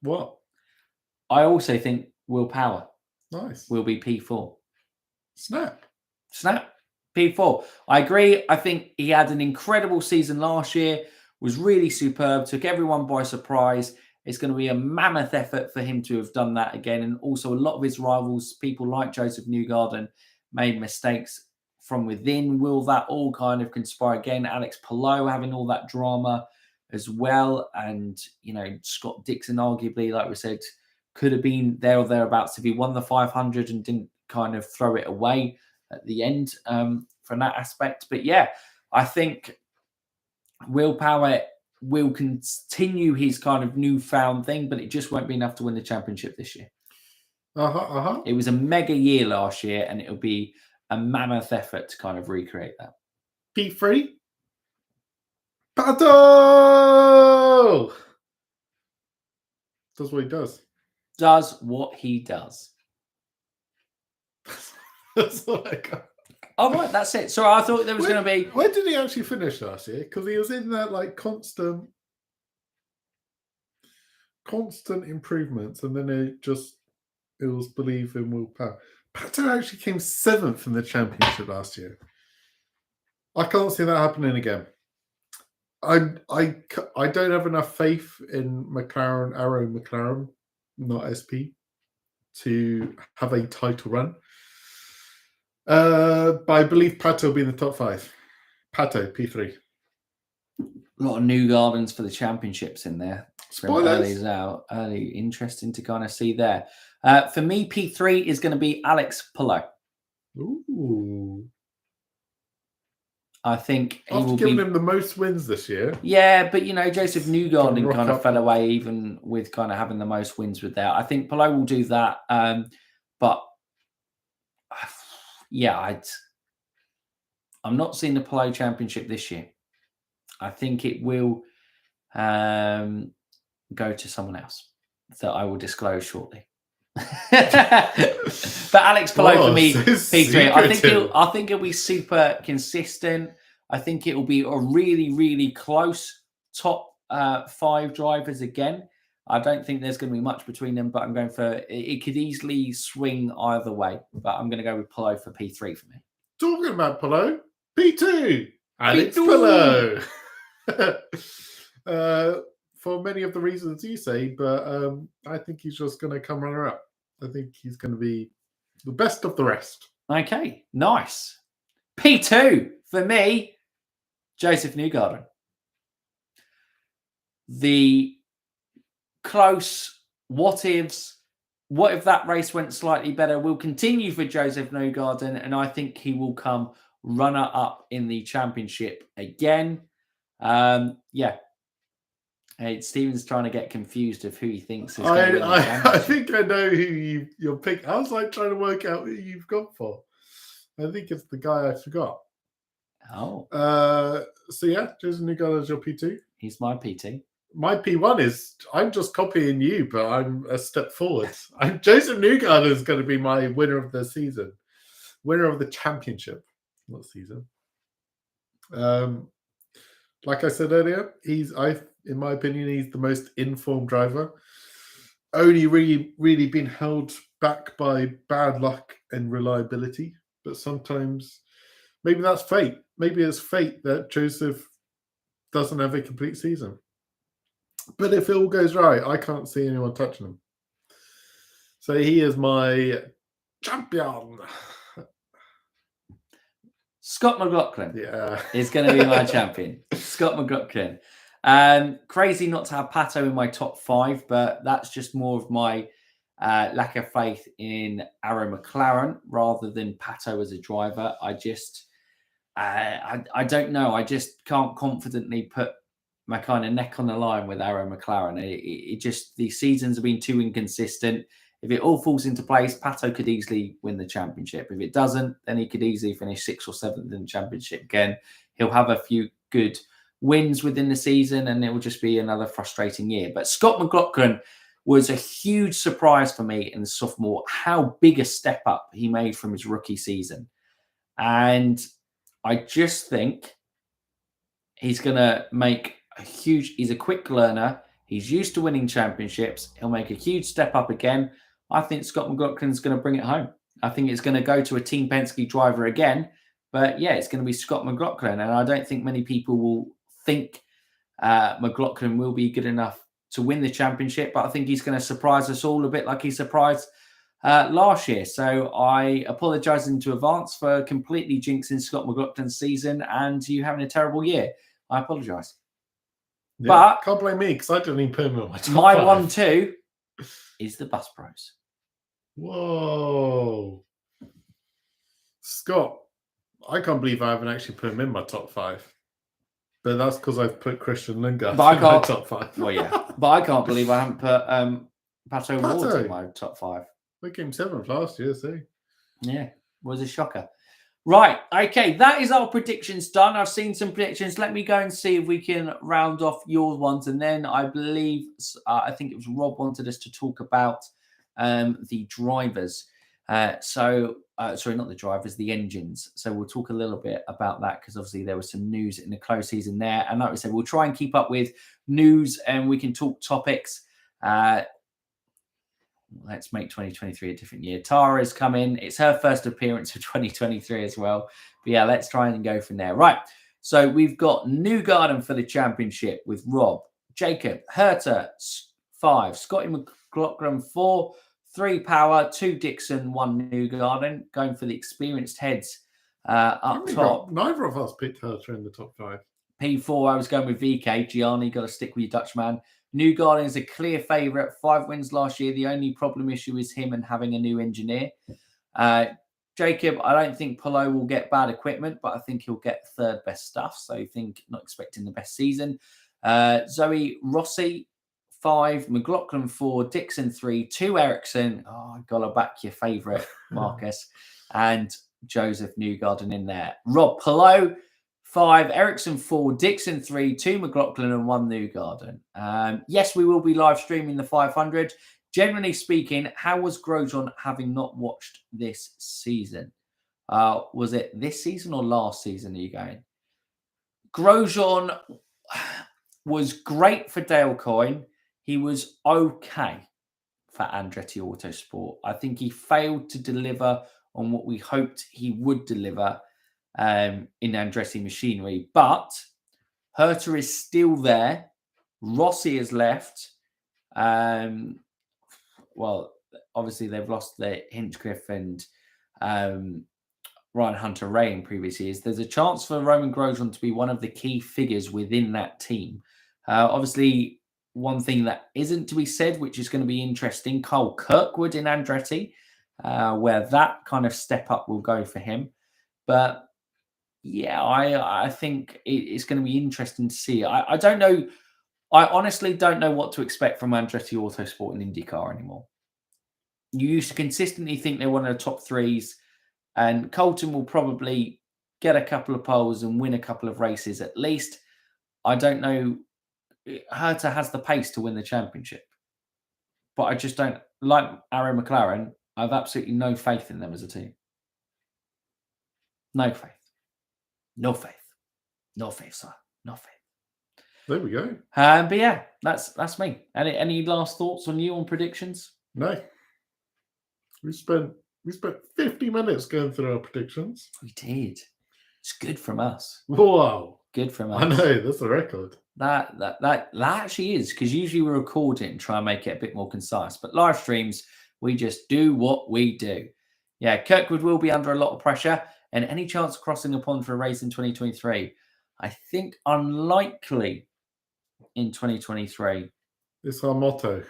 [SPEAKER 2] What?
[SPEAKER 1] I also think willpower will be P4.
[SPEAKER 2] Snap.
[SPEAKER 1] P4. I agree. I think he had an incredible season last year, was really superb, took everyone by surprise. It's going to be a mammoth effort for him to have done that again. And also a lot of his rivals, people like Joseph Newgarden, made mistakes from within. Will that all kind of conspire again? Alex Palou having all that drama as well. And, Scott Dixon, arguably, like we said, could have been there or thereabouts if he won the 500 and didn't kind of throw it away at the end from that aspect. But yeah, I think willpower will continue his kind of newfound thing, but it just won't be enough to win the championship this year. It was a mega year last year, and it'll be a mammoth effort to kind of recreate that.
[SPEAKER 2] P3. Pato! Does what he does.
[SPEAKER 1] Does what he does.
[SPEAKER 2] That's all I got.
[SPEAKER 1] Oh, right, that's it. So I thought there was going to be...
[SPEAKER 2] Where did he actually finish last year? Because he was in that constant improvements, and then it was belief in willpower. Pato actually came 7th in the championship last year. I can't see that happening again. I don't have enough faith in Arrow McLaren, not SP, to have a title run. But I believe Pato will be in the top 5. Pato, P3.
[SPEAKER 1] A lot of new gardens for the championships in there.
[SPEAKER 2] Spoilers.
[SPEAKER 1] Early, interesting to kind of see there. For me, P3 is going to be Alex Palou.
[SPEAKER 2] Ooh.
[SPEAKER 1] I think he
[SPEAKER 2] After
[SPEAKER 1] will
[SPEAKER 2] giving him the most wins this year.
[SPEAKER 1] Yeah, but Joseph Newgarden kind of fell away even with kind of having the most wins with that. I think Palou will do that. But yeah, I'm not seeing the Palou Championship this year. I think it will go to someone else that I will disclose shortly. But Alex Palou for me, P3. I think it'll be super consistent. I think it will be a really, really close top 5 drivers again. I don't think there's going to be much between them, but I'm going for it could easily swing either way. But I'm going to go with Palou for P3 for me.
[SPEAKER 2] Talking about Palou, P2, Alex Palou. For many of the reasons you say, but I think he's just going to come runner up. I think he's going to be the best of the rest.
[SPEAKER 1] Okay, nice. P2 for me, Joseph Newgarden. The close what ifs, what if that race went slightly better? We'll continue for Joseph Newgarden, and I think he will come runner-up in the championship again. Yeah. Hey, Stephen's trying to get confused of who he thinks is going to win the
[SPEAKER 2] I
[SPEAKER 1] championship.
[SPEAKER 2] think I know who you're picking. I was like trying to work out who you've gone for. I think it's the guy I forgot.
[SPEAKER 1] Oh.
[SPEAKER 2] So yeah, Joseph Newgarden is your P2.
[SPEAKER 1] He's my PT.
[SPEAKER 2] My P1 is, I'm just copying you, but I'm a step forward. Joseph Newgarden is going to be my winner of the season. Winner of the championship, not season. Like I said earlier, in my opinion, he's the most informed driver. Only really been held back by bad luck and reliability. But sometimes, maybe that's fate. Maybe it's fate that Joseph doesn't have a complete season. But if it all goes right, I can't see anyone touching him. So he is my champion.
[SPEAKER 1] Scott McLaughlin is going to be my champion. Scott McLaughlin. Crazy not to have Pato in my top 5, but that's just more of my lack of faith in Arrow McLaren rather than Pato as a driver. I don't know. I just can't confidently put my kind of neck on the line with Arrow McLaren. It just, the seasons have been too inconsistent. If it all falls into place, Pato could easily win the championship. If it doesn't, then he could easily finish 6th or 7th in the championship again. He'll have a few good wins within the season, and it will just be another frustrating year. But Scott McLaughlin was a huge surprise for me in the sophomore, how big a step up he made from his rookie season. And I just think he's going to make he's a quick learner. He's used to winning championships. He'll make a huge step up again. I think Scott McLaughlin's going to bring it home. I think it's going to go to a Team Penske driver again. But yeah, it's going to be Scott McLaughlin. And I don't think many people will think McLaughlin will be good enough to win the championship. But I think he's going to surprise us all a bit like he surprised last year. So I apologise in advance for completely jinxing Scott McLaughlin's season and you having a terrible year. I apologise.
[SPEAKER 2] Yeah,
[SPEAKER 1] but
[SPEAKER 2] can't blame me because I didn't even put him on my top
[SPEAKER 1] my
[SPEAKER 2] 5.
[SPEAKER 1] 1-2 is the Bus Bros.
[SPEAKER 2] Whoa. Scott, I can't believe I haven't actually put him in my top 5. But that's because I've put Christian Lundgaard in my top 5.
[SPEAKER 1] Well, yeah. But I can't believe I haven't put Pato Ward in my top 5.
[SPEAKER 2] We came 7th last year, see?
[SPEAKER 1] Yeah, was a shocker. Right, okay, that is our predictions done. I've seen some predictions. Let me go and see if we can round off your ones. And then I believe, I think it was Rob wanted us to talk about the drivers. Sorry, not the drivers, the engines. So we'll talk a little bit about that because obviously there was some news in the close season there. And like we said, we'll try and keep up with news and we can talk topics. Let's make 2023 a different year. Tara's come in. It's her first appearance of 2023 as well. But yeah, let's try and go from there. Right. So we've got Newgarden for the championship with Rob, Jacob, Herter, 5, Scotty McLaughlin, 4, 3 Power, 2 Dixon, 1 Newgarden. Going for the experienced heads up top.
[SPEAKER 2] Neither of us picked Herter in the top 5.
[SPEAKER 1] P4, I was going with VK. Gianni, got to stick with your Dutchman. Newgarden is a clear favourite. 5 wins last year. The only problem issue is him and having a new engineer. Jacob, I don't think Polo will get bad equipment, but I think he'll get 3rd best stuff. So I think not expecting the best season. Zoe Rossi, 5. McLaughlin, 4. Dixon, 3. 2 Ericsson. Oh, I got to back your favourite, Marcus. And Joseph Newgarden in there. Rob Polo, 5, Ericsson 4, Dixon 3, 2 McLaughlin and 1 Newgarden. Yes, we will be live streaming the 500. Generally speaking, how was Grosjean having not watched this season? Was it this season or last season are you going? Grosjean was great for Dale Coyne. He was okay for Andretti Autosport. I think he failed to deliver on what we hoped he would deliver in Andretti machinery, but Herter is still there. Rossi has left. Well, obviously they've lost their Hinchcliffe and Ryan Hunter-Reay in previous years. There's a chance for Roman Grosjean to be one of the key figures within that team. Obviously, one thing that isn't to be said, which is going to be interesting, Kyle Kirkwood in Andretti, where that kind of step up will go for him. But yeah, I think it's going to be interesting to see. I don't know. I honestly don't know what to expect from Andretti Autosport and IndyCar anymore. You used to consistently think they're one of the top threes, and Colton will probably get a couple of poles and win a couple of races at least. I don't know. Herta has the pace to win the championship, but I just don't like Aaron McLaren. I have absolutely no faith in them as a team. No faith. No faith. No faith, sir. No faith.
[SPEAKER 2] There we go.
[SPEAKER 1] But yeah, that's me. Any last thoughts on you on predictions?
[SPEAKER 2] No. We spent 50 minutes going through our predictions.
[SPEAKER 1] We did. It's good from us.
[SPEAKER 2] Wow.
[SPEAKER 1] Good from us.
[SPEAKER 2] I know, that's a record.
[SPEAKER 1] That actually is, because usually we record it and try and make it a bit more concise. But live streams, we just do what we do. Yeah, Kirkwood will be under a lot of pressure, and any chance of crossing a pond for a race in 2023, I think unlikely in 2023.
[SPEAKER 2] It's our motto.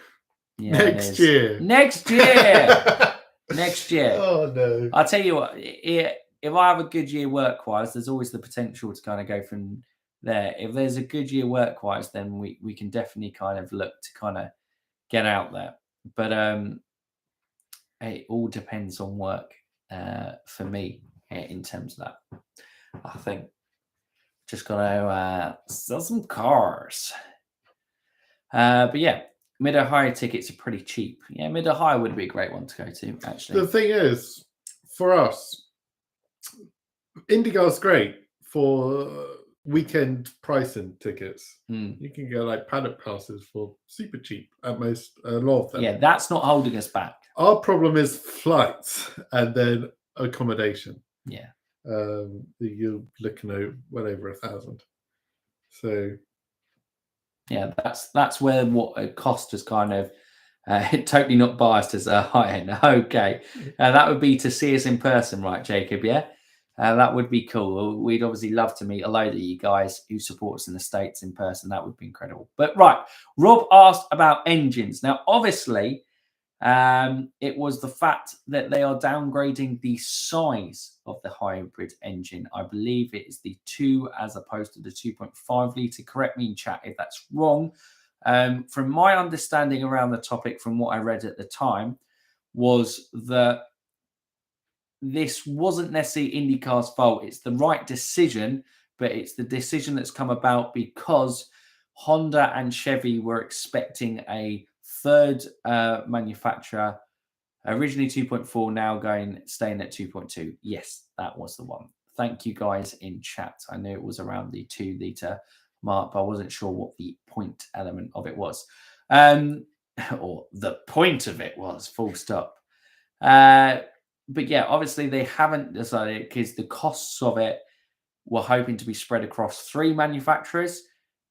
[SPEAKER 1] Yeah,
[SPEAKER 2] Next year.
[SPEAKER 1] Next year. Next year.
[SPEAKER 2] Oh no.
[SPEAKER 1] I'll tell you what, if I have a good year work-wise, there's always the potential to kind of go from there. If there's a good year work-wise, then we can definitely kind of look to kind of get out there. But it all depends on work for me in terms of that. I think just got to sell some cars. But yeah, Mid-Ohio tickets are pretty cheap. Yeah, Mid-Ohio would be a great one to go to, actually.
[SPEAKER 2] The thing is, for us, Indycar's great for weekend pricing tickets. You can get like paddock passes for super cheap at most, a lot of them.
[SPEAKER 1] Yeah, that's not holding us back.
[SPEAKER 2] Our problem is flights and then accommodation.
[SPEAKER 1] Yeah.
[SPEAKER 2] You're looking at well over 1,000. So
[SPEAKER 1] yeah, that's where what it cost is kind of totally not biased as a high end. Okay, that would be to see us in person, right, Jacob? Yeah, that would be cool. We'd obviously love to meet a load of you guys who support us in the States in person. That would be incredible. But right, Rob asked about engines. Now, obviously, it was the fact that they are downgrading the size of the hybrid engine. I believe it is the 2 as opposed to the 2.5 litre. Correct me in chat if that's wrong. From my understanding around the topic, from what I read at the time, was that this wasn't necessarily IndyCar's fault. It's the right decision, but it's the decision that's come about because Honda and Chevy were expecting a third manufacturer, originally 2.4, now staying at 2.2. Yes, that was the one. Thank you guys in chat. I knew it was around the 2 litre mark, but I wasn't sure what the point element of it was. Or the point of it was, full stop. But yeah, obviously they haven't decided because the costs of it were hoping to be spread across 3 manufacturers.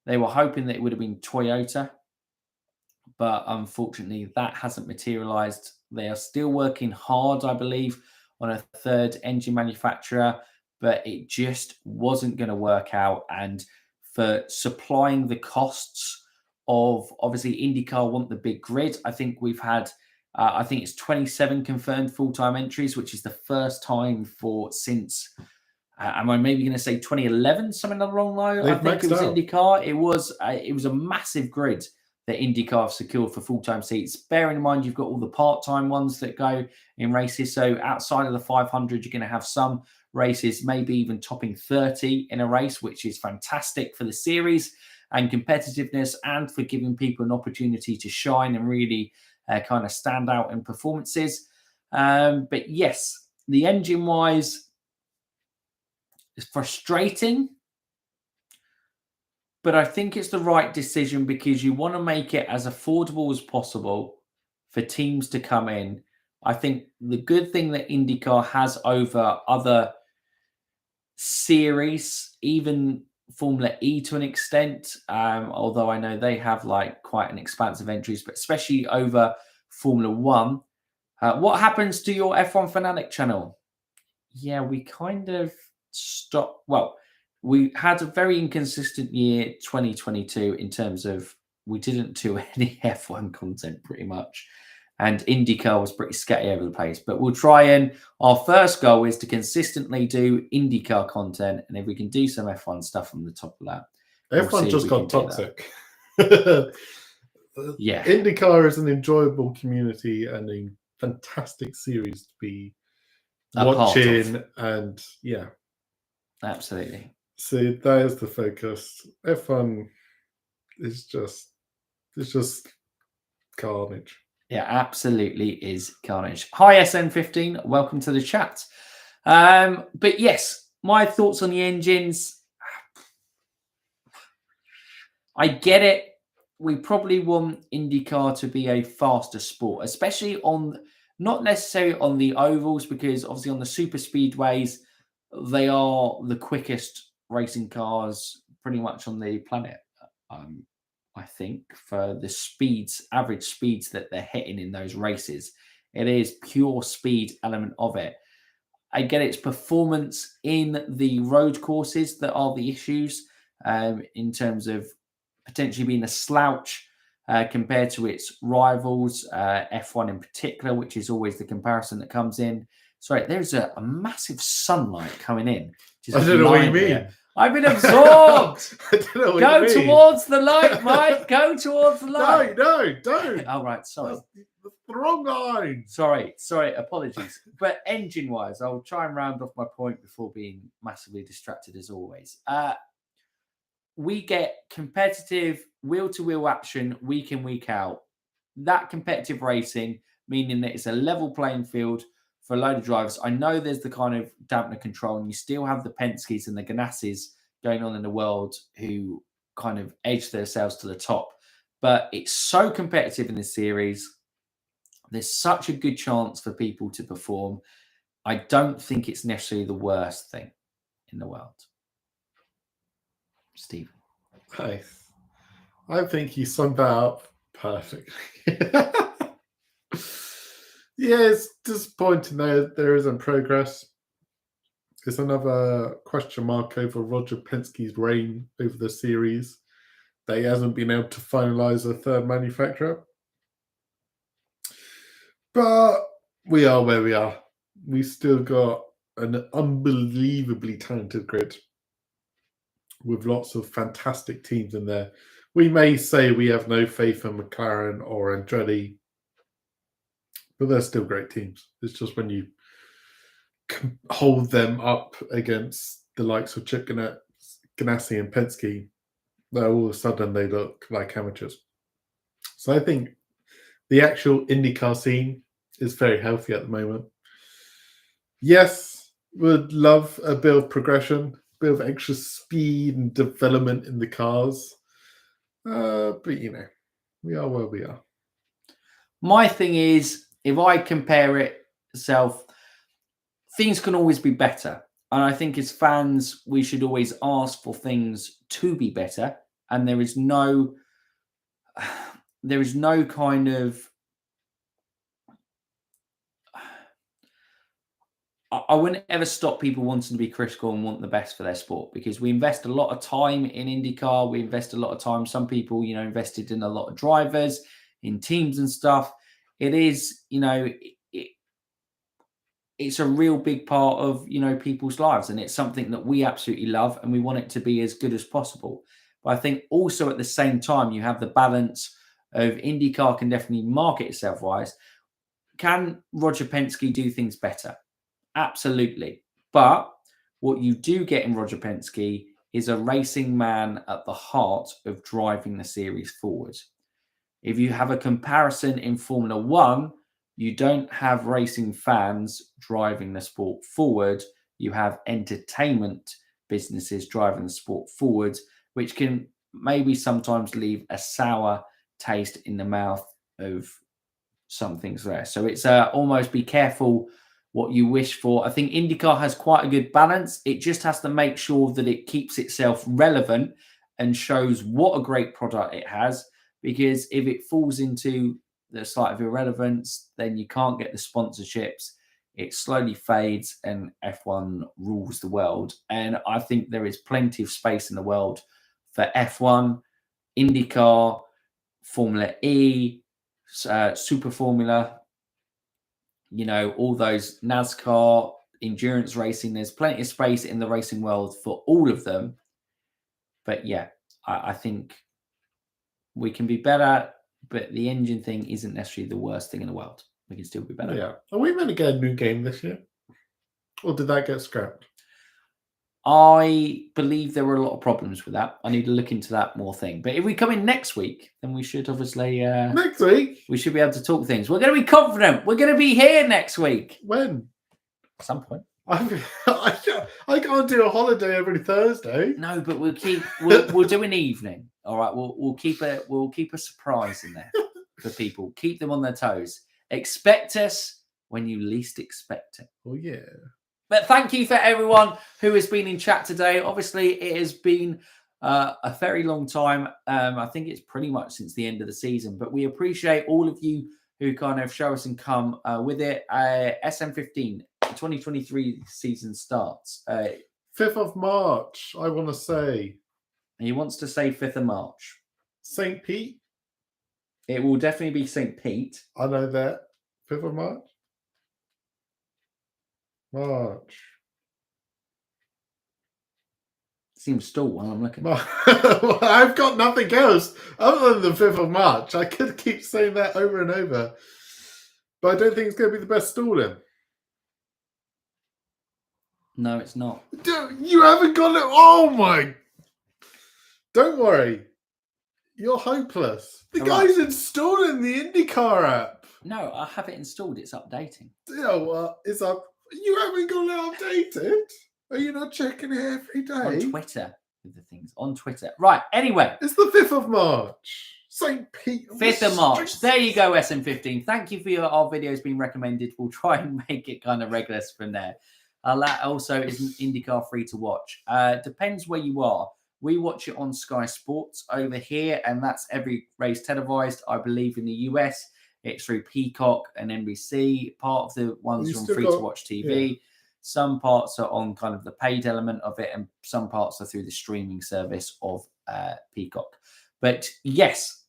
[SPEAKER 1] They were hoping that it would have been Toyota, but unfortunately that hasn't materialized. They are still working hard, I believe, on a third engine manufacturer, but it just wasn't going to work out. And for supplying the costs of, obviously, IndyCar want the big grid. I think we've had, I think it's 27 confirmed full-time entries, which is the first time since, am I maybe going to say 2011, something along those? I think it was IndyCar. It was a massive grid that IndyCar have secured for full-time seats. Bearing in mind, you've got all the part-time ones that go in races. So outside of the 500, you're going to have some races, maybe even topping 30 in a race, which is fantastic for the series and competitiveness and for giving people an opportunity to shine and really kind of stand out in performances. But yes, the engine-wise is frustrating, but I think it's the right decision because you want to make it as affordable as possible for teams to come in. I think the good thing that IndyCar has over other series, even Formula E to an extent, although I know they have like quite an expansive entries, but especially over Formula One. What happens to your F1 Fanatic channel? Yeah, we kind of stopped. Well, we had a very inconsistent year, 2022, in terms of we didn't do any F1 content pretty much. And IndyCar was pretty scatty over the place. But we'll try and our first goal is to consistently do IndyCar content. And if we can do some F1 stuff on the top of that.
[SPEAKER 2] F1 just got toxic.
[SPEAKER 1] Yeah.
[SPEAKER 2] IndyCar is an enjoyable community and a fantastic series to be watching. And yeah.
[SPEAKER 1] Absolutely.
[SPEAKER 2] So that is the focus. F1 is just carnage.
[SPEAKER 1] Yeah, absolutely is carnage. Hi, SN15. Welcome to the chat. But yes, my thoughts on the engines. I get it. We probably want IndyCar to be a faster sport, especially on, not necessarily on the ovals, because obviously on the super speedways, they are the quickest racing cars pretty much on the planet. I think for the speeds, average speeds that they're hitting in those races, it is pure speed element of it. I get its performance in the road courses that are the issues in terms of potentially being a slouch compared to its rivals, F1 in particular, which is always the comparison that comes in. Sorry, there's a massive sunlight coming in.
[SPEAKER 2] I don't know what you mean.
[SPEAKER 1] I've been absorbed.
[SPEAKER 2] I don't know what
[SPEAKER 1] Go
[SPEAKER 2] you mean.
[SPEAKER 1] towards the light, Mike. Go towards the light.
[SPEAKER 2] No, don't.
[SPEAKER 1] Oh, right. Sorry.
[SPEAKER 2] That's the wrong line.
[SPEAKER 1] Sorry. Apologies. But engine-wise, I'll try and round off my point before being massively distracted as always. We get competitive wheel-to-wheel action week in, week out. That competitive racing, meaning that it's a level playing field for a load of drivers. I know there's the kind of dampener control, and you still have the Penske's and the Ganassis going on in the world who kind of edge themselves to the top. But it's so competitive in this series. There's such a good chance for people to perform. I don't think it's necessarily the worst thing in the world. Stephen.
[SPEAKER 2] Nice. I think you summed that up perfectly. Yeah, it's disappointing that there isn't progress. It's another question mark over Roger Penske's reign over the series, that he hasn't been able to finalize a third manufacturer. But we are where we are. We still got an unbelievably talented grid with lots of fantastic teams in there. We may say we have no faith in McLaren or Andretti, but they're still great teams. It's just when you hold them up against the likes of Chip Ganassi and Penske, that all of a sudden they look like amateurs. So I think the actual IndyCar scene is very healthy at the moment. Yes, would love a bit of progression, a bit of extra speed and development in the cars. But, you know, we are where we are.
[SPEAKER 1] My thing is, if I compare itself, things can always be better. And I think as fans, we should always ask for things to be better. And there is no kind of, I wouldn't ever stop people wanting to be critical and want the best for their sport, because we invest a lot of time in IndyCar. We invest a lot of time. Some people, you know, invested in a lot of drivers, in teams and stuff. It is, you know, it's a real big part of, you know, people's lives. And it's something that we absolutely love, and we want it to be as good as possible. But I think also at the same time, you have the balance of IndyCar can definitely market itself wise. Can Roger Penske do things better? Absolutely. But what you do get in Roger Penske is a racing man at the heart of driving the series forward. If you have a comparison in Formula One, you don't have racing fans driving the sport forward. You have entertainment businesses driving the sport forward, which can maybe sometimes leave a sour taste in the mouth of some things there. So it's almost be careful what you wish for. I think IndyCar has quite a good balance. It just has to make sure that it keeps itself relevant and shows what a great product it has. Because if it falls into the site of irrelevance, then you can't get the sponsorships. It slowly fades and F1 rules the world. And I think there is plenty of space in the world for F1, IndyCar, Formula E, Super Formula, you know, all those NASCAR, endurance racing. There's plenty of space in the racing world for all of them. But yeah, I think we can be better, but the engine thing isn't necessarily the worst thing in the world. We can still be better.
[SPEAKER 2] Yeah. Are we meant to get a new game this year? Or did that get scrapped?
[SPEAKER 1] I believe there were a lot of problems with that. I need to look into that more thing. But if we come in next week, then we should obviously...
[SPEAKER 2] next week?
[SPEAKER 1] We should be able to talk things. We're going to be confident. We're going to be here next week.
[SPEAKER 2] When?
[SPEAKER 1] At some point.
[SPEAKER 2] I can't do a holiday every Thursday.
[SPEAKER 1] No, but we'll do an evening. All right, we'll keep a surprise in there for people. Keep them on their toes. Expect us when you least expect it.
[SPEAKER 2] Oh yeah.
[SPEAKER 1] But thank you for everyone who has been in chat today. Obviously, it has been a very long time. I think it's pretty much since the end of the season. But we appreciate all of you who kind of show us and come with it. SM15, 2023 season starts.
[SPEAKER 2] 5th of March, I want to say.
[SPEAKER 1] He wants to say 5th of March.
[SPEAKER 2] St. Pete?
[SPEAKER 1] It will definitely be St. Pete.
[SPEAKER 2] I know that. 5th of March? March.
[SPEAKER 1] Seems stalled while I'm looking.
[SPEAKER 2] Well, I've got nothing else other than the 5th of March. I could keep saying that over and over. But I don't think it's going to be the best stalling.
[SPEAKER 1] No, it's not.
[SPEAKER 2] You haven't got it. Oh my. Don't worry. You're hopeless. The guy's installing the Indycar app.
[SPEAKER 1] No, I have it installed. It's updating.
[SPEAKER 2] You know what? It's up. You haven't got it updated? Are you not checking it every day?
[SPEAKER 1] On Twitter with the things. On Twitter. Right, anyway.
[SPEAKER 2] It's the 5th of March. St. Pete.
[SPEAKER 1] 5th of March. There you go, SM15. Thank you for our videos being recommended. We'll try and make it kind of regular from there. That also is an IndyCar free to watch. Depends where you are. We watch it on Sky Sports over here, and that's every race televised. I believe in the US, it's through Peacock and NBC. Part of the ones from free to watch TV. Yeah. Some parts are on kind of the paid element of it, and some parts are through the streaming service of Peacock. But yes,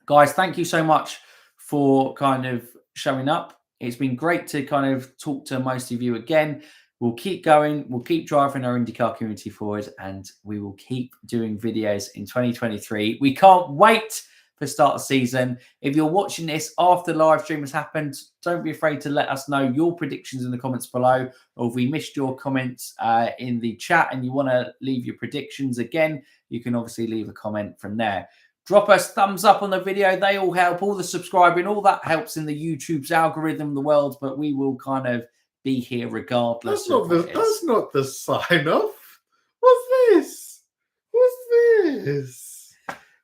[SPEAKER 1] guys, thank you so much for kind of showing up. It's been great to kind of talk to most of you again. We'll keep going. We'll keep driving our IndyCar community forward, and we will keep doing videos in 2023. We can't wait for start of season. If you're watching this after the live stream has happened, don't be afraid to let us know your predictions in the comments below. Or if we missed your comments in the chat and you want to leave your predictions again, you can obviously leave a comment from there. Drop us thumbs up on the video. They all help. All the subscribing, all that helps in the YouTube's algorithm, the world. But we will kind of be here regardless.
[SPEAKER 2] That's not the sign off. What's this? What's this?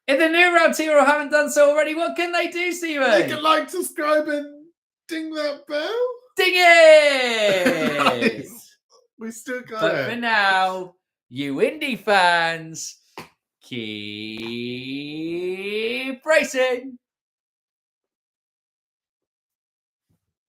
[SPEAKER 1] If they're new around here or haven't done so already, what can they do, Stephen?
[SPEAKER 2] They can like, subscribe, and ding that bell.
[SPEAKER 1] Ding it!
[SPEAKER 2] Nice. We still got it.
[SPEAKER 1] But for now, you Indy fans, keep racing.